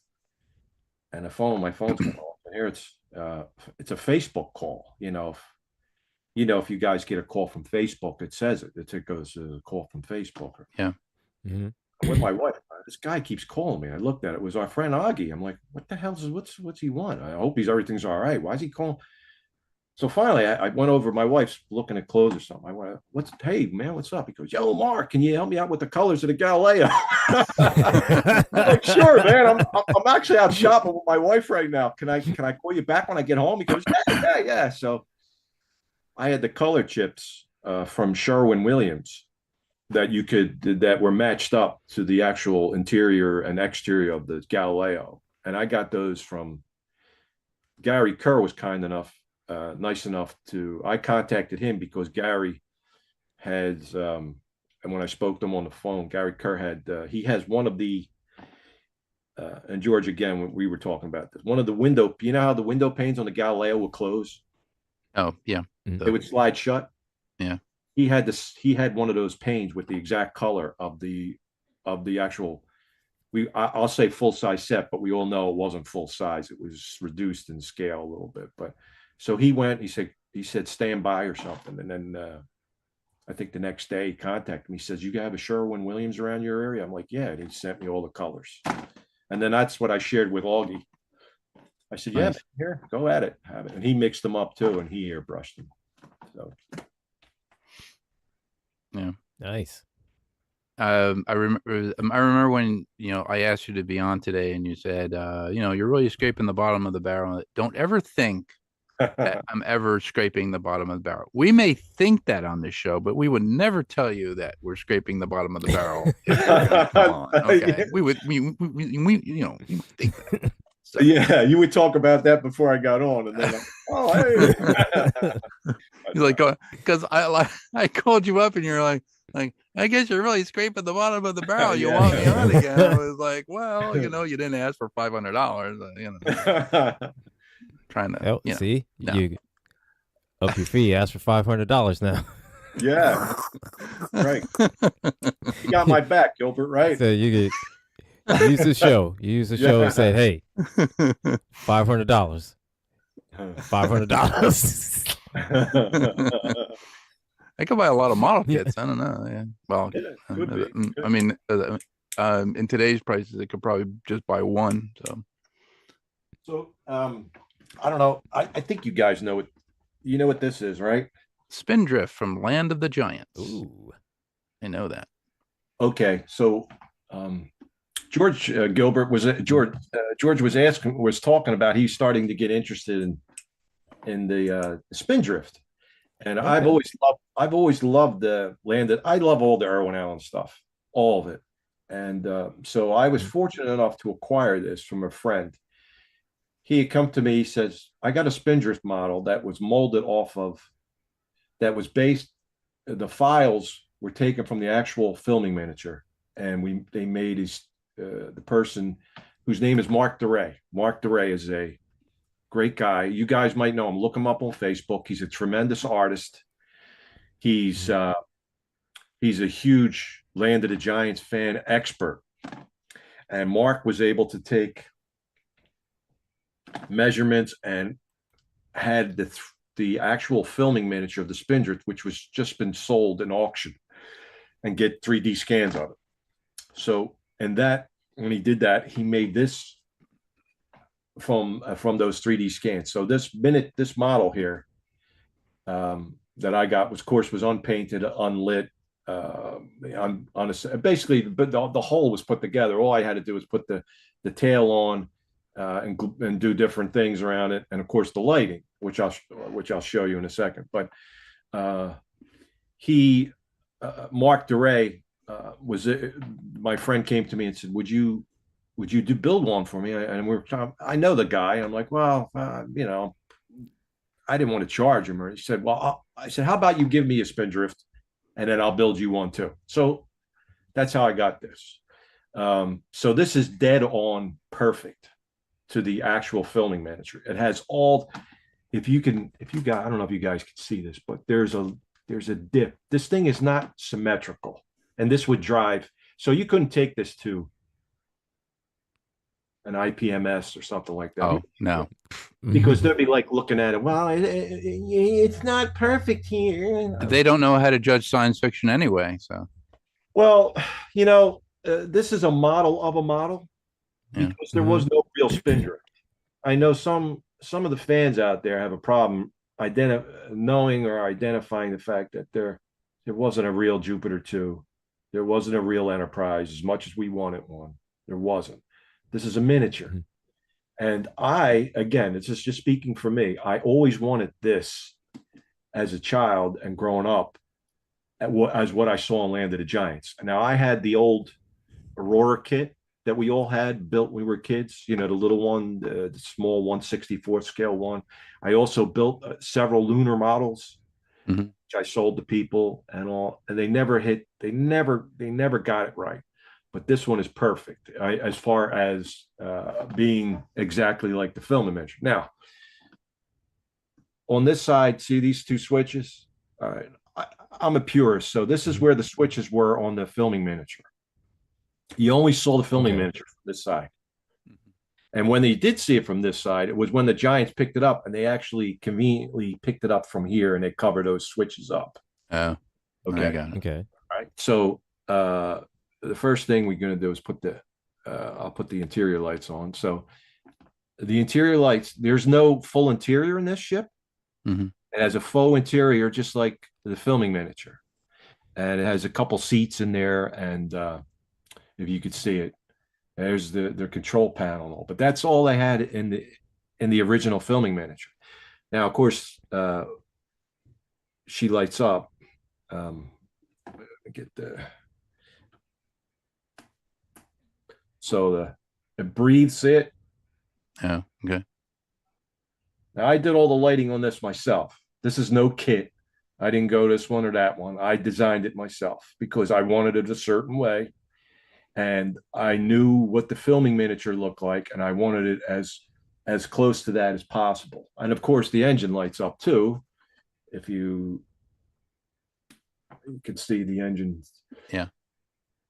and my phone's going off, and here it's a Facebook call. If you guys get a call from Facebook, it says it. It goes a call from Facebook. yeah. Mhm. With my wife, this guy keeps calling me. I looked at it. It was our friend Augie. I'm like, what the hell what's he want? I hope everything's all right. Why is he calling? So finally, I went over. My wife's looking at clothes or something. I went, hey man, what's up? He goes, yo, Mark, can you help me out with the colors of the Galileo? I'm like, sure, man. I'm actually out shopping with my wife right now. Can I call you back when I get home? He goes, yeah. So I had the color chips from Sherwin-Williams that were matched up to the actual interior and exterior of the Galileo. And I got those from Gary Kerr. Was nice enough I contacted him because Gary has, and when I spoke to him on the phone, Gary Kerr he has one of the, and George, again, when we were talking about this, one of the window, you know how the window panes on the Galileo will close? Oh, yeah. They would slide shut. Yeah. He had one of those panes with the exact color of the actual, I'll say full size set, but we all know it wasn't full size. It was reduced in scale a little bit. But so he said stand by or something. And then I think the next day he contacted me. He says, you have a Sherwin-Williams around your area? I'm like, yeah. And he sent me all the colors. And then that's what I shared with Augie. I said, yeah, Nice. here, go at it. Have it. And he mixed them up too, and he airbrushed them. So Nice. I remember when I asked you to be on today, and you said, you're really scraping the bottom of the barrel. Don't ever think that I'm ever scraping the bottom of the barrel. We may think that on this show, but we would never tell you that we're scraping the bottom of the barrel. Come on, okay? We would think that. So. Yeah, you would talk about that before I got on, and then hey. He's like, because I called you up, and you're like, I guess you're really scraping the bottom of the barrel. You want me on again? I was like, well, you didn't ask for $500. Trying to, see, no. you up your fee. Ask for $500 now. Yeah, right. You got my back, Gilbert. Right. So you use the show. You use the show and say, hey, $500. $500. I could buy a lot of model kits. I don't know. Yeah. Well, yeah, I mean, in today's prices, it could probably just buy one. So, I don't know. I think you guys know it. You know what this is, right? Spindrift from Land of the Giants. Ooh, I know that. Okay, so George Gilbert George was talking about he's starting to get interested in the Spindrift, and okay. I've always loved the Land. I love all the Irwin Allen stuff, all of it, and so I was fortunate enough to acquire this from a friend. He had come to me. He says, I got a Spindrift model that was molded off of that was based. The files were taken from the actual filming miniature, and they made the person whose name is Mark DeRay. Mark DeRay is a great guy. You guys might know him. Look him up on Facebook. He's a tremendous artist. He's a huge Land of the Giants fan expert. And Mark was able to take measurements and had the actual filming miniature of the Spindrift, which was just been sold in auction, and get 3D scans of it. So, and that when he did that, he made this from those 3D scans. So this model here that I got was, of course, was unpainted, unlit, basically, but the whole was put together. All I had to do was put the tail on and do different things around it, and of course the lighting, which I'll show you in a second. But Mark DeRay was my friend came to me and said, "Would you build one for me?" And we were talking. I know the guy. I'm like, well, you know, I didn't want to charge him. Or he said, well, I said, how about you give me a Spindrift, and then I'll build you one too. So that's how I got this. So this is dead on perfect to the actual filming miniature. It has all. I don't know if you guys can see this, but there's a dip. This thing is not symmetrical, and this would drive. So you couldn't take this to an IPMS or something like that. Oh, no. Because they'd be like looking at it. Well, it's not perfect here. They don't know how to judge science fiction anyway. So, well, you know, this is a model of a model because there was no real Spindrift. I know some of the fans out there have a problem knowing or identifying the fact that there wasn't a real Jupiter 2. There wasn't a real Enterprise as much as we wanted one. There wasn't. This is a miniature. And again, it's just speaking for me. I always wanted this as a child and growing up as what I saw in Land of the Giants. Now, I had the old Aurora kit that we all had built when we were kids, you know, the little one, the small 1/64 scale one. I also built several lunar models, which I sold to people and all, and they never got it right. But this one is perfect as far as being exactly like the film image. Now, on this side, see these two switches? All right, I'm a purist, so this is where the switches were on the filming miniature. You only saw the filming miniature from this side. And when they did see it from this side, it was when the Giants picked it up, and they actually conveniently picked it up from here, and they cover those switches up. Oh, okay. Okay. All right. So the first thing we're going to do is I'll put the interior lights on. So the interior lights, there's no full interior in this ship. It has a faux interior, just like the filming miniature. And it has a couple seats in there. And if you could see it, there's the control panel. But that's all they had in the original filming miniature. Now, of course, she lights up. So it breathes it. Oh, okay. Now, I did all the lighting on this myself. This is no kit. I didn't go this one or that one. I designed it myself because I wanted it a certain way. And I knew what the filming miniature looked like, and I wanted it as close to that as possible. And of course, the engine lights up too. If you can see the engine. Yeah.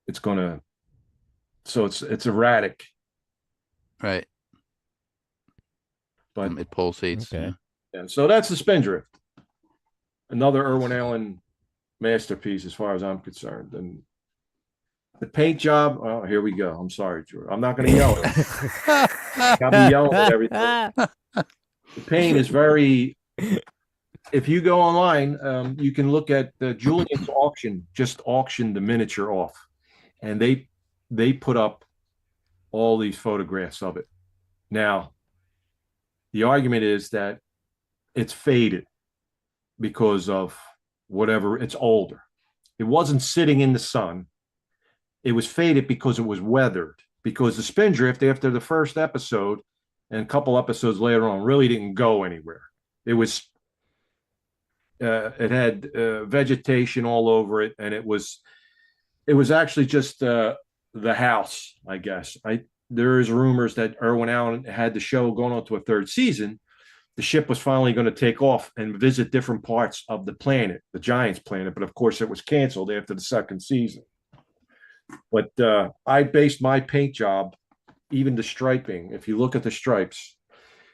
It's gonna. So it's erratic. Right. But it pulsates. Okay. Yeah. So that's the Spindrift. Another Irwin Allen masterpiece as far as I'm concerned. And the paint job, oh, here we go. I'm sorry, George. I'm not going to yell at you. I'll be yelling at everything. The paint is very... If you go online, you can look at the Julian's auction, just auctioned the miniature off. And they put up all these photographs of it. Now, the argument is that it's faded because of whatever, it's older. It wasn't sitting in the sun. It was faded because it was weathered, because the Spindrift, after the first episode and a couple episodes later on, really didn't go anywhere. It was vegetation all over it, and it was actually just the house, I guess. There is rumors that Irwin Allen had the show going on to a third season. The ship was finally going to take off and visit different parts of the planet, the Giants planet, but of course it was canceled after the second season. But I based my paint job, even the striping. If you look at the stripes,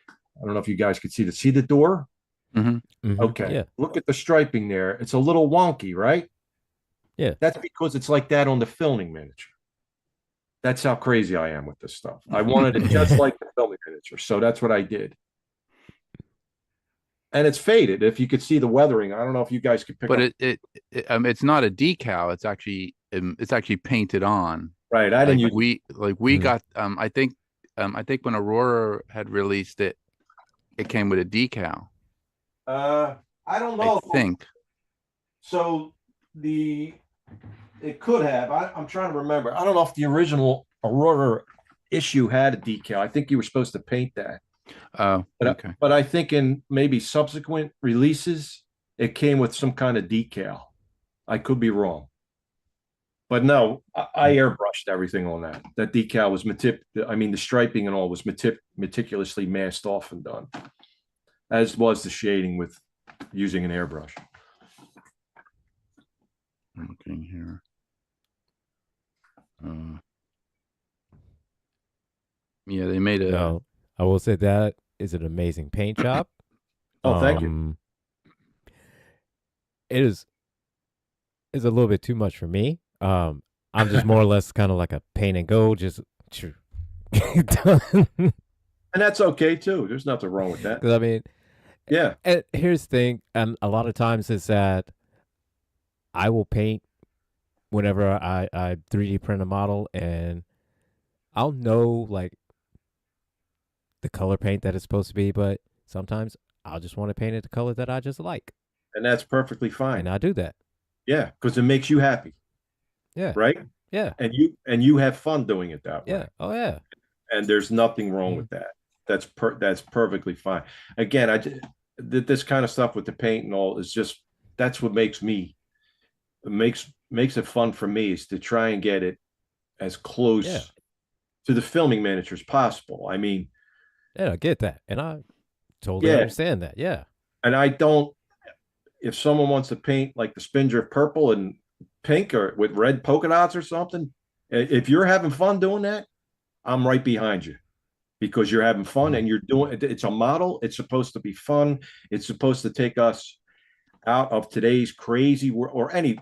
I don't know if you guys could see the door. Okay. Yeah. Look at the striping there. It's a little wonky, right? Yeah. That's because it's like that on the filming miniature. That's how crazy I am with this stuff. I wanted it just like the filming miniature. So that's what I did. And it's faded. If you could see the weathering, I don't know if you guys could pick But up. it's not a decal. It's actually painted on. Right. I didn't use We got I think when Aurora had released it, it came with a decal. I don't know. I think. So it could have. I'm trying to remember. I don't know if the original Aurora issue had a decal. I think you were supposed to paint that. Oh, okay. But I think in maybe subsequent releases, it came with some kind of decal. I could be wrong. But no, I airbrushed everything on that. That decal was the striping and all was meticulously masked off and done, as was the shading with using an airbrush. I'm looking here. Yeah, they made a. No, I will say that is an amazing paint job. Oh, thank you. It's a little bit too much for me. I'm just more or less kind of like a paint and go, just done. And that's okay too. There's nothing wrong with that. I mean, yeah. And here's the thing, and a lot of times is that I will paint whenever I 3D print a model, and I'll know like the color paint that it's supposed to be, but sometimes I'll just want to paint it the color that I just like. And that's perfectly fine. And I do that. Yeah, because it makes you happy. Yeah. Right? Yeah. And you have fun doing it that way. Yeah. Oh yeah. And there's nothing wrong with that. That's perfectly fine. Again, this kind of stuff with the paint and all is just, that's what makes it fun for me, is to try and get it as close to the filming miniature as possible. I mean, yeah, I get that. And I totally understand that. Yeah. And if someone wants to paint like the Spindrift purple and pink or with red polka dots or something, if you're having fun doing that, I'm right behind you, because you're having fun and you're doing it. It's a model. It's supposed to be fun. It's supposed to take us out of today's crazy world, or any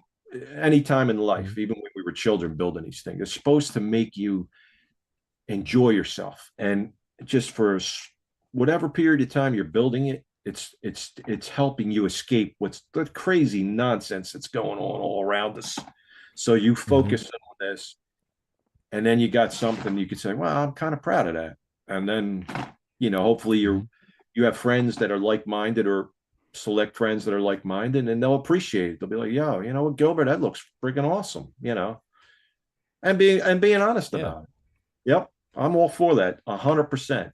time in life, even when we were children building these things. It's supposed to make you enjoy yourself. And just for whatever period of time you're building it, it's helping you escape what's the crazy nonsense that's going on all around us. So you focus on this, and then you got something you could say, well, I'm kind of proud of that. And then, hopefully you have friends that are like-minded, or select friends that are like-minded, and they'll appreciate it. They'll be like, yo, you know what, Gilbert, that looks freaking awesome, and being honest about it. Yep. I'm all for that. 100%.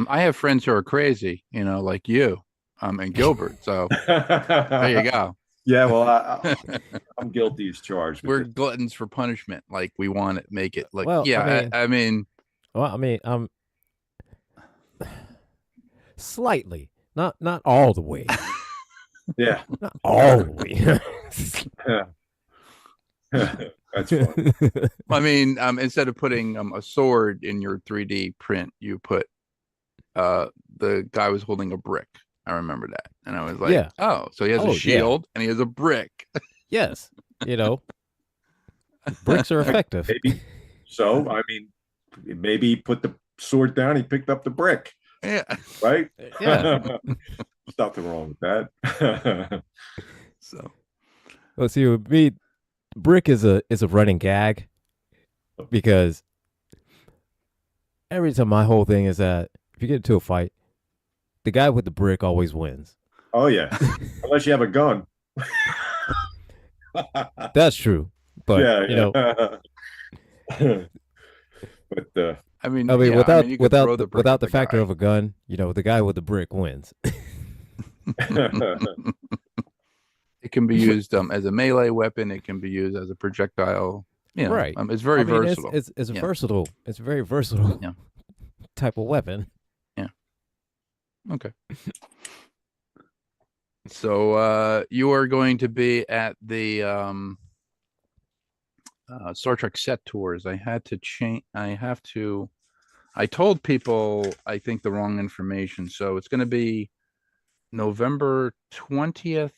I have friends who are crazy, like you, and Gilbert. So there you go. Yeah, well, I'm guilty as charged. We're gluttons for punishment. Like, we want to make it like, well, I mean, slightly, not all the way. Yeah, not all the way. That's fun. I mean, instead of putting a sword in your 3D print, you put the guy was holding a brick. I remember that, and I was like, oh, so he has a shield and he has a brick. Yes, bricks are effective. Maybe. So, I mean, maybe he put the sword down, he picked up the brick. Yeah. Right? Yeah. There's nothing wrong with that. So, well, see, with me, brick is a running gag, because every time my whole thing is that if you get into a fight, the guy with the brick always wins. Oh yeah, unless you have a gun. That's true, but but I mean, without the factor of a gun, the guy with the brick wins. It can be used as a melee weapon. It can be used as a projectile. You know, Right. it's very I mean, versatile. It's Yeah. versatile. It's a very versatile Yeah. type of weapon. Okay. So you are going to be at the Star Trek set tours. I had to change. I told people I think the wrong information. So it's going to be November 20th,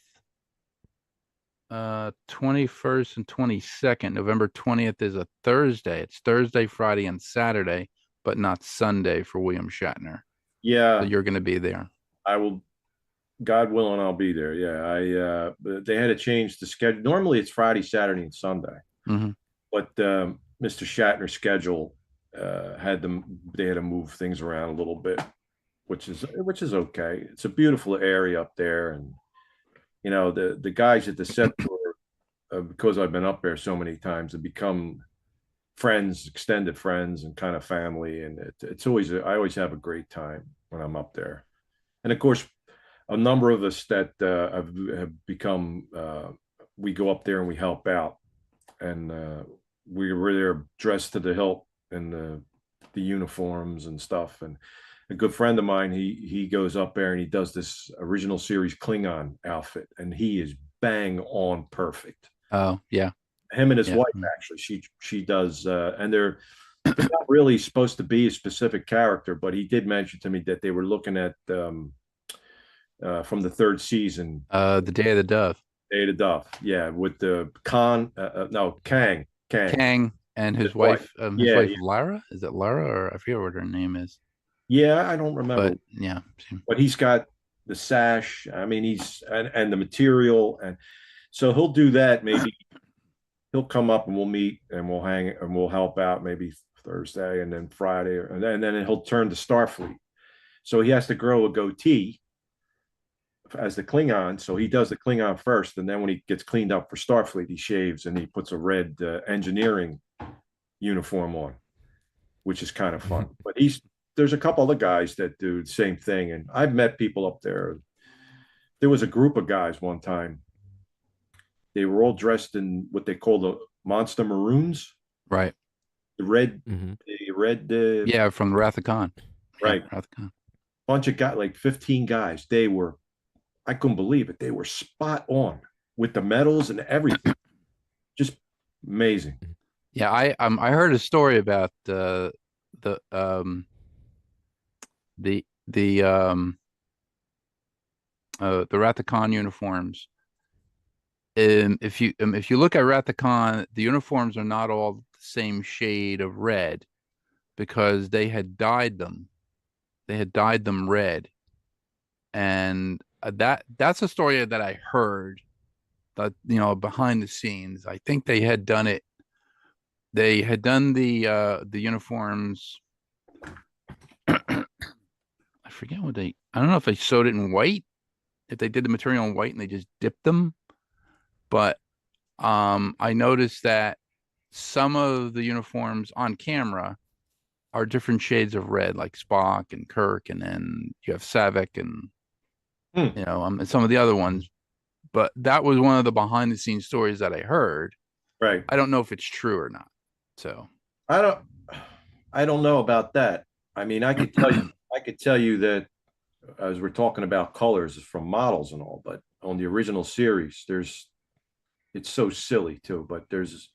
21st, and 22nd. November 20th is a Thursday. It's Thursday, Friday, and Saturday, but not Sunday for William Shatner. Yeah, So you're going to be there. I will. God willing, I'll be there. Yeah, but they had to change the schedule. Normally, it's Friday, Saturday, and Sunday, Mhm. but Mr. Shatner's schedule they had to move things around a little bit, which is okay. It's a beautiful area up there, and you know the guys at the set tour, because I've been up there so many times, have become friends, extended friends, and kind of family, and it's always I always have a great time when I'm up there, and of course a number of us that have become we go up there and we help out, and we were there dressed to the hilt in the uniforms and stuff. And a good friend of mine, he goes up there and he does this original series Klingon outfit, and he is bang on perfect. Oh, yeah. Him and his Yeah. wife, actually, she does, and they're not really supposed to be a specific character, but he did mention to me that they were looking at from the third season, The Day of the Dove. Day of the Dove, yeah, with the Kang, Kang and his His wife. wife, Yeah, Lara. Is it Lara, or I forget what her name is? yeah, I don't remember, But yeah, but he's got the sash. I mean, he's and the material, and so he'll do that. Maybe he'll come up and we'll meet and we'll hang and we'll help out maybe Thursday and then Friday, and then he'll turn to Starfleet. So he has to grow a goatee as the Klingon. So he does the Klingon first, and then when he gets cleaned up for Starfleet, he shaves and he puts a red engineering uniform on, which is kind of fun. But there's a couple other guys that do the same thing, and I've met people up there. There was a group of guys one time. They were all dressed in what they call the Monster Maroons, right. the red, Mhm. the red. Yeah, from Wrath of Khan. Right. Wrath of Khan. Bunch of guys, like 15 guys. I couldn't believe it. They were spot on with the medals and everything. Just amazing. Yeah, I heard a story about the Wrath of Khan uniforms. If you look at Wrath of Khan, the uniforms are not all the same shade of red because they had dyed them. They had dyed them red, and that's a story that I heard. That behind the scenes, I think they had done it. They had done the uniforms. I forget what I don't know if they sewed it in white, if they did the material in white and they just dipped them. But I noticed that some of the uniforms on camera are different shades of red, like Spock and Kirk, and then you have Savick and and some of the other ones. But that was one of the behind the scenes stories that I heard. Right. I don't know if it's true or not. So I don't know about that. I mean, I could tell you that as we're talking about colors from models and all, but on the original series, it's so silly too, but there's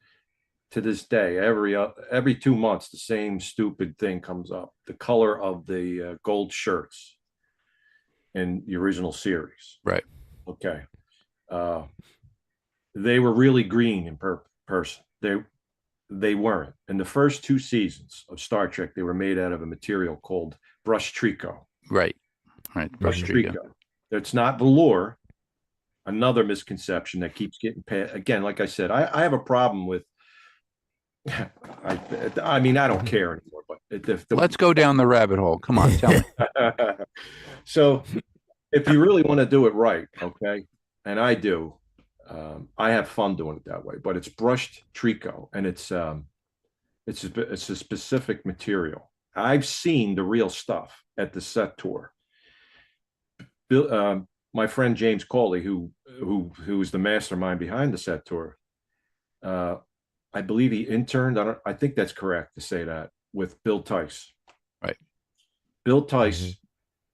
to this day, every 2 months, the same stupid thing comes up. The color of the gold shirts in the original series. right. Okay. They were really green in person. They weren't. In the first 2 seasons of Star Trek, they were made out of a material called brushed tricot. Right. Brushed tricot. It's not velour. Another misconception that keeps getting passed. Again, like I said, I have a problem with. I mean, I don't care anymore. But Let's go down the rabbit hole. Come on, tell me. So, if you really want to do it right, okay, and I do, I have fun doing it that way. But it's brushed tricot, and it's a specific material. I've seen the real stuff at the set tour. My friend James Cawley, who who was the mastermind behind the set tour. I believe he interned. I think that's correct to say that, with Bill Tice. Right. Bill Tice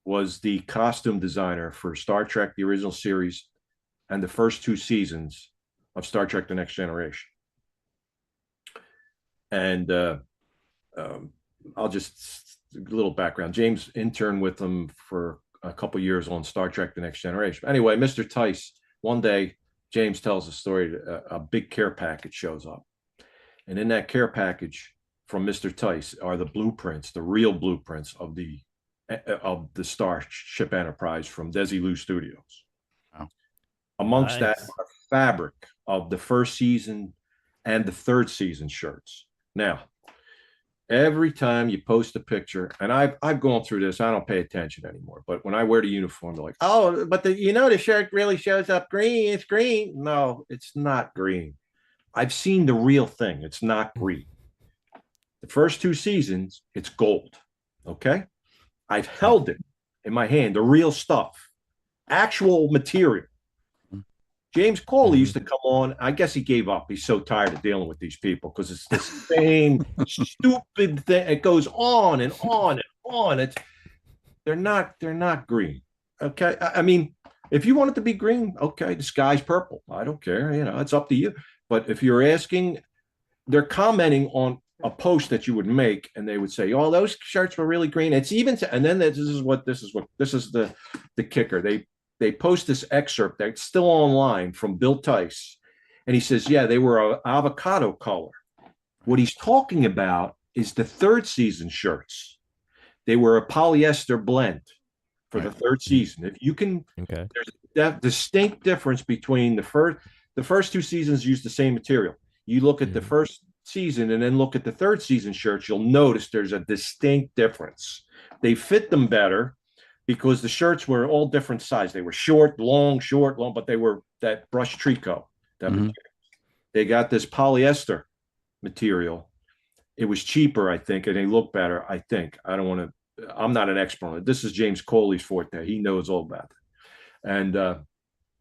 was the costume designer for Star Trek, the original series, and the first 2 seasons of Star Trek: The Next Generation. And I'll just a little background. James interned with him for a couple years on Star Trek: The Next Generation. Anyway, Mr. Tice, one day, James tells a story. A big care package shows up, and in that care package from Mr. Tice are the blueprints, the real blueprints of the Starship Enterprise from Desilu Studios. Wow. Amongst that Nice. are fabric of the first season and the 3rd season shirts. Now, every time you post a picture, and I've gone through this, I don't pay attention anymore. But when I wear the uniform, they're like, "Oh, but the shirt really shows up green. It's green." No, it's not green. I've seen the real thing. It's not green. The first 2 seasons, it's gold. Okay, I've held it in my hand, the real stuff, actual material. James Coley used to come on. I guess he gave up. He's so tired of dealing with these people because it's the same stupid thing. It goes on and on and on. They're not green. Okay. I mean, if you want it to be green, okay, the sky's purple. I don't care. It's up to you. But if you're asking, they're commenting on a post that you would make, and they would say, "Oh, those shirts were really green." It's even, and then this is the kicker. They post this excerpt that's still online from Bill Tice, and he says, "Yeah, they were an avocado color." What he's talking about is the 3rd season shirts. They were a polyester blend for the 3rd season. If you can, there's a distinct difference between the first 2 seasons use the same material. You look at the first season and then look at the 3rd season shirts, you'll notice there's a distinct difference. They fit them better because the shirts were all different size. They were short, long, but they were that brushed tricot. They got this polyester material. It was cheaper, I think, and they look better, I think. I'm not an expert on it. This is James Coley's forte. He knows all about it. And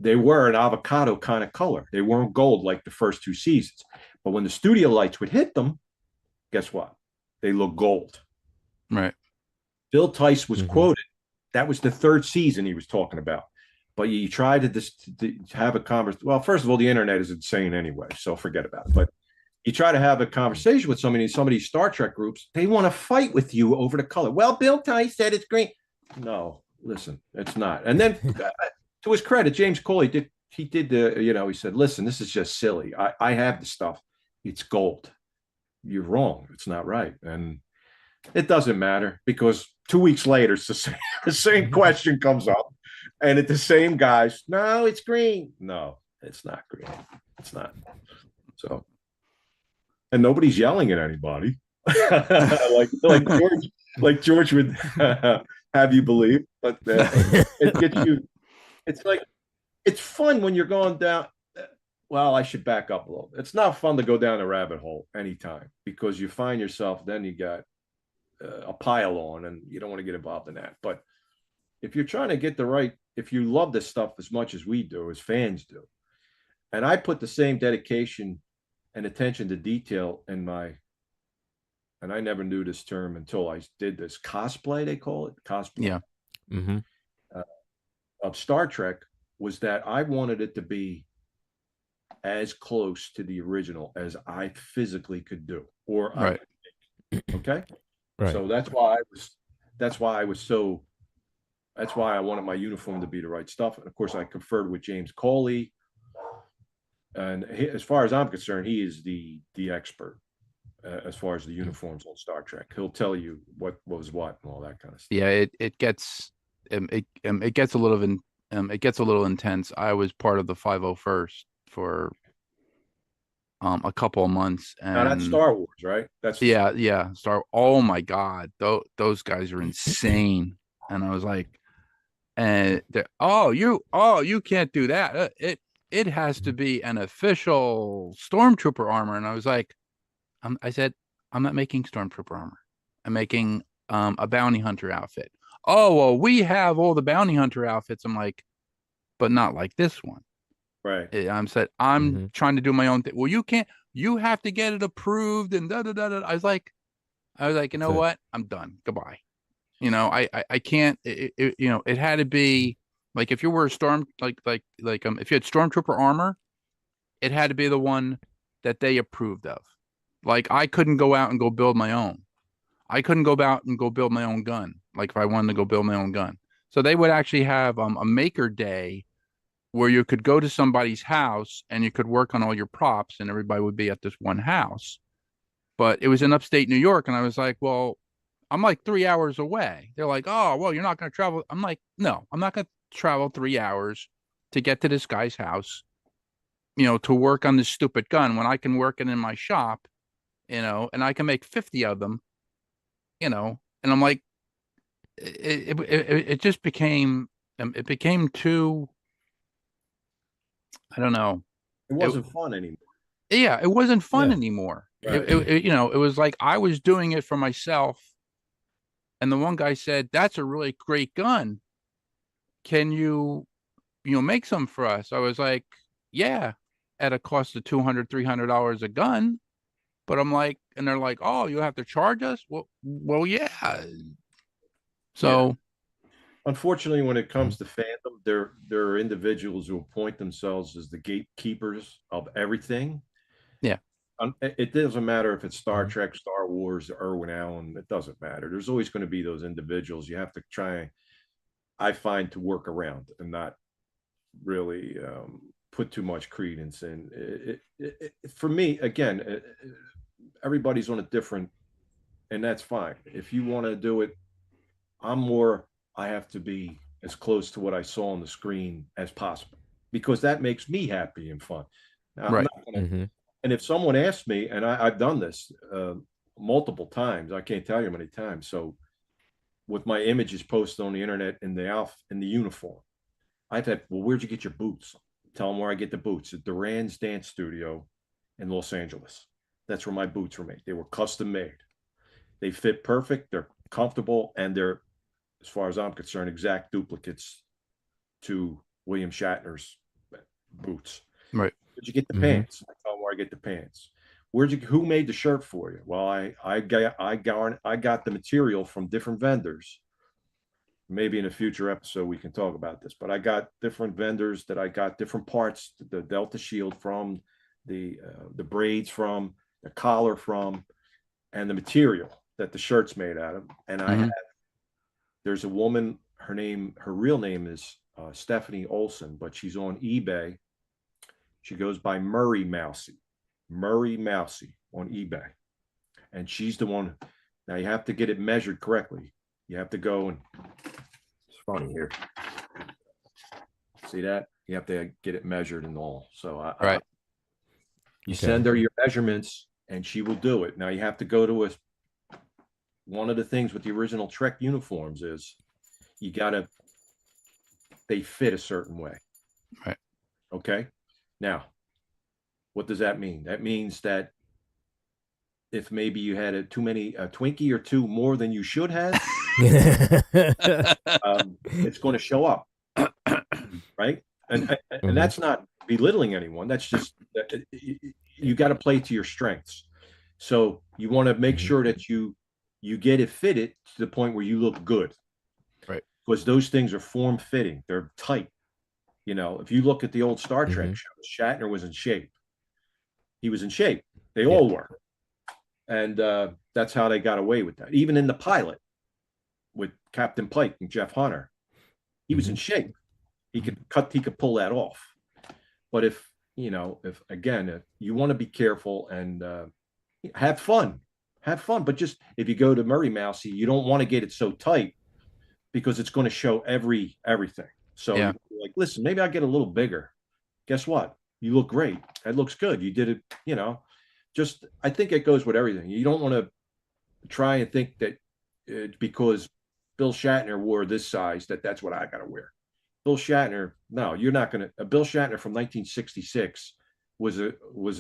they were an avocado kind of color. They weren't gold like the first 2 seasons. But when the studio lights would hit them, guess what? They look gold. Right. Bill Tice was quoted. That was the 3rd season he was talking about. But you try to have a conversation. Well, first of all, the internet is insane anyway, so forget about it. But you try to have a conversation with some of these Star Trek groups, they want to fight with you over the color. Well, Bill Tice said it's green. No, listen, it's not. And then to his credit, James Coley did he said, "Listen, this is just silly. I have the stuff. It's gold. You're wrong. It's not right." And it doesn't matter because 2 weeks later, it's the same question comes up, and it's the same guys. "No, it's green." No, it's not green. It's not. So, and nobody's yelling at anybody, like George would have you believe. But it gets you. It's like it's fun when you're going down. Well, I should back up a little. It's not fun to go down a rabbit hole anytime because you find yourself, then you got a pile on and you don't want to get involved in that. But if you're trying to get if you love this stuff as much as we do, as fans do, and I put the same dedication and attention to detail in my, and I never knew this term until I did this cosplay, they call it cosplay. Yeah. Of Star Trek, was that I wanted it to be as close to the original as I physically could do, or right. Okay. Right. So that's why I wanted my uniform to be the right stuff. And of course, I conferred with James Coley, and as far as I'm concerned, he is the expert as far as the uniforms on Star Trek. He'll tell you what was what and all that kind of stuff. Yeah, it gets it gets a little intense. I was part of the 501st for a couple of months, and now that's Star Wars, right? That's yeah. Oh my God, those guys are insane. And I was like, and you can't do that. It has to be an official stormtrooper armor. And I was like, I said, I'm not making stormtrooper armor. I'm making a bounty hunter outfit. Oh, well, we have all the bounty hunter outfits. I'm like, but not like this one. Right. I'm said I'm Mhm. trying to do my own thing. Well, you can't. You have to get it approved and da da da da. I was like, you know So- what? I'm done. Goodbye. You know, I can't. You know, it had to be like if you were a storm if you had stormtrooper armor, it had to be the one that they approved of. Like I couldn't go out and go build my own. I couldn't go out and go build my own gun. Like if I wanted to go build my own gun. So they would actually have a maker day where you could go to somebody's house and you could work on all your props and everybody would be at this one house. But it was in upstate New York. And I was like, well, I'm like 3 hours away. They're like, oh, well, you're not going to travel. I'm like, no, I'm not going to travel 3 hours to get to this guy's house, you know, to work on this stupid gun when I can work it in my shop, you know, and I can make 50 of them, you know. And I'm like, it just became, it became too, I don't know. It wasn't fun anymore. Yeah, it wasn't fun Yeah. anymore. Right. You know, it was like I was doing it for myself. And the one guy said, that's a really great gun. Can you, you know, make some for us? I was like, yeah, at a cost of $200, $300 a gun. But I'm like, and they're like, oh, you have to charge us? Well, yeah. So, Unfortunately, when it comes to fandom, there are individuals who appoint themselves as the gatekeepers of everything. Yeah. It doesn't matter if it's Star Mhm. Trek, Star Wars, or Irwin Allen. It doesn't matter. There's always going to be those individuals you have to try, I find, to work around and not really put too much credence in. For me, again, everybody's on a different, and that's fine. If you want to do it, I have to be as close to what I saw on the screen as possible because that makes me happy and fun. Now, I'm right. not gonna, Mhm. and if someone asks me, and I've done this multiple times, I can't tell you how many times. So, with my images posted on the internet in the uniform, I've had, well, where'd you get your boots? Tell them where I get the boots at Duran's Dance Studio in Los Angeles. That's where my boots were made. They were custom made. They fit perfect. They're comfortable, and they're, as far as I'm concerned, exact duplicates to William Shatner's boots. Right. Where'd you get the Mhm. pants? I tell them where I get the pants. Who made the shirt for you? Well, I got the material from different vendors. Maybe in a future episode we can talk about this, but I got different vendors that I got different parts, the Delta Shield from, the braids from, the collar from, and the material that the shirt's made out of. And Mhm. there's a woman, her real name is Stephanie Olson, but she's on eBay. She goes by Murray Mousy on eBay. And she's the one. Now you have to get it measured correctly. You have to go and, it's funny here. See that? You have to get it measured and all. So Right. you Okay. send her your measurements and she will do it. Now you have to go to one of the things with the original Trek uniforms is they fit a certain way. Right. Okay. Now, what does that mean? That means that if maybe you had a Twinkie or two more than you should have, it's going to show up. Right. And that's not belittling anyone. That's just, you got to play to your strengths. So you want to make sure that you get it fitted to the point where you look good. Right. Because those things are form fitting. They're tight. You know, if you look at the old Star Trek shows, Shatner was in shape. He was in shape. They all were. And that's how they got away with that. Even in the pilot with Captain Pike and Jeff Hunter, he was in shape. He could pull that off. But if you want to be careful and have fun, but just if you go to Murray Mousy, you don't want to get it so tight because it's going to show everything. So Yeah. you're like, listen, maybe I'll get a little bigger. Guess what? You look great. It looks good. You did it, just, I think it goes with everything. You don't want to try and think that because Bill Shatner wore this size, that's what I got to wear. Bill Shatner, no, you're not going to. Bill Shatner from 1966 was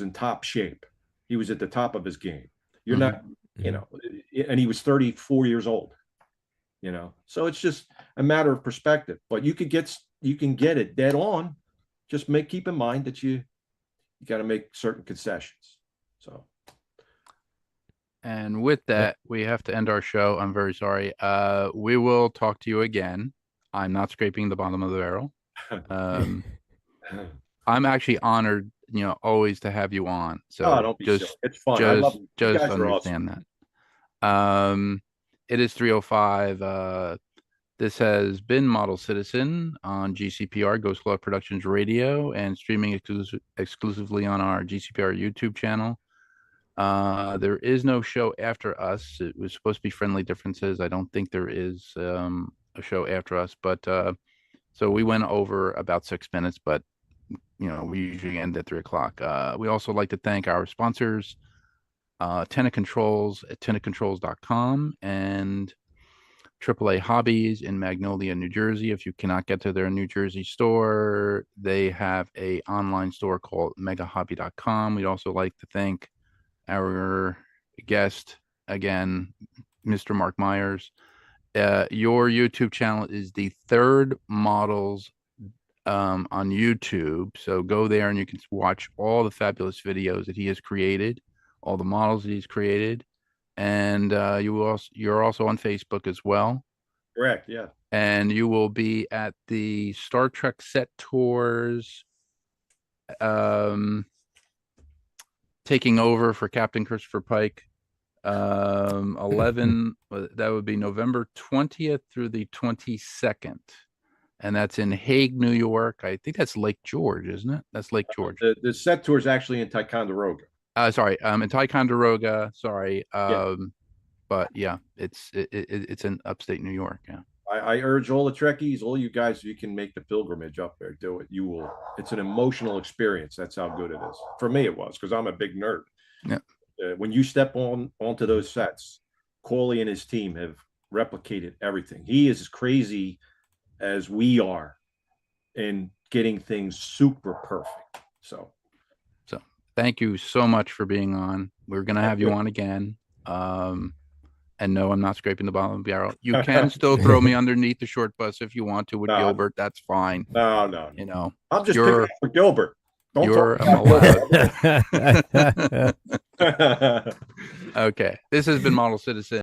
in top shape. He was at the top of his game. You're not, and he was 34 years old. So it's just a matter of perspective. But you can get it dead on. just keep in mind that you got to make certain concessions. So, And with that, we have to end our show. I'm very sorry. We will talk to you again. I'm not scraping the bottom of the barrel. I'm actually honored, always to have you on. So don't be silly. It's fun. I love you. You just guys are awesome. understand that. It is 3:05. This has been Model Citizen on GCPR, Ghost Club Productions Radio, and streaming exclusively on our GCPR YouTube channel. There is no show after us. It was supposed to be Friendly Differences. I don't think there is a show after us, but so we went over about 6 minutes, but we usually end at 3:00. We also like to thank our sponsors, Tenant Controls at tenantcontrols.com and AAA Hobbies in Magnolia, New Jersey. If you cannot get to their New Jersey store, they have a online store called megahobby.com. We'd also like to thank our guest again, Mr. Mark Myers. Your YouTube channel is the Third Models on YouTube. So go there and you can watch all the fabulous videos that he has created, all the models that he's created. And you're also on Facebook as well. Correct. Yeah. And you will be at the Star Trek set tours, taking over for Captain Christopher Pike. 11 that would be November 20th through the 22nd, and that's in Hague, New York. I think that's Lake George, isn't it? That's Lake George. The set tour is actually in Ticonderoga. Sorry, in Ticonderoga. Sorry, Yeah. but yeah, it's in upstate New York. Yeah. I urge all the Trekkies, all you guys, if you can make the pilgrimage up there, do it. You will. It's an emotional experience. That's how good it is. For me, it was, because I'm a big nerd. Yeah. When you step onto those sets, Corley and his team have replicated everything. He is as crazy as we are in getting things super perfect. So thank you so much for being on. We're gonna have you on again. And no, I'm not scraping the bottom of the barrel. You can still throw me underneath the short bus if you want to with Gilbert. That's fine. No. I'm just you're picking up for Gilbert. Don't you're talk about allowed. Okay, this has been Model Citizen.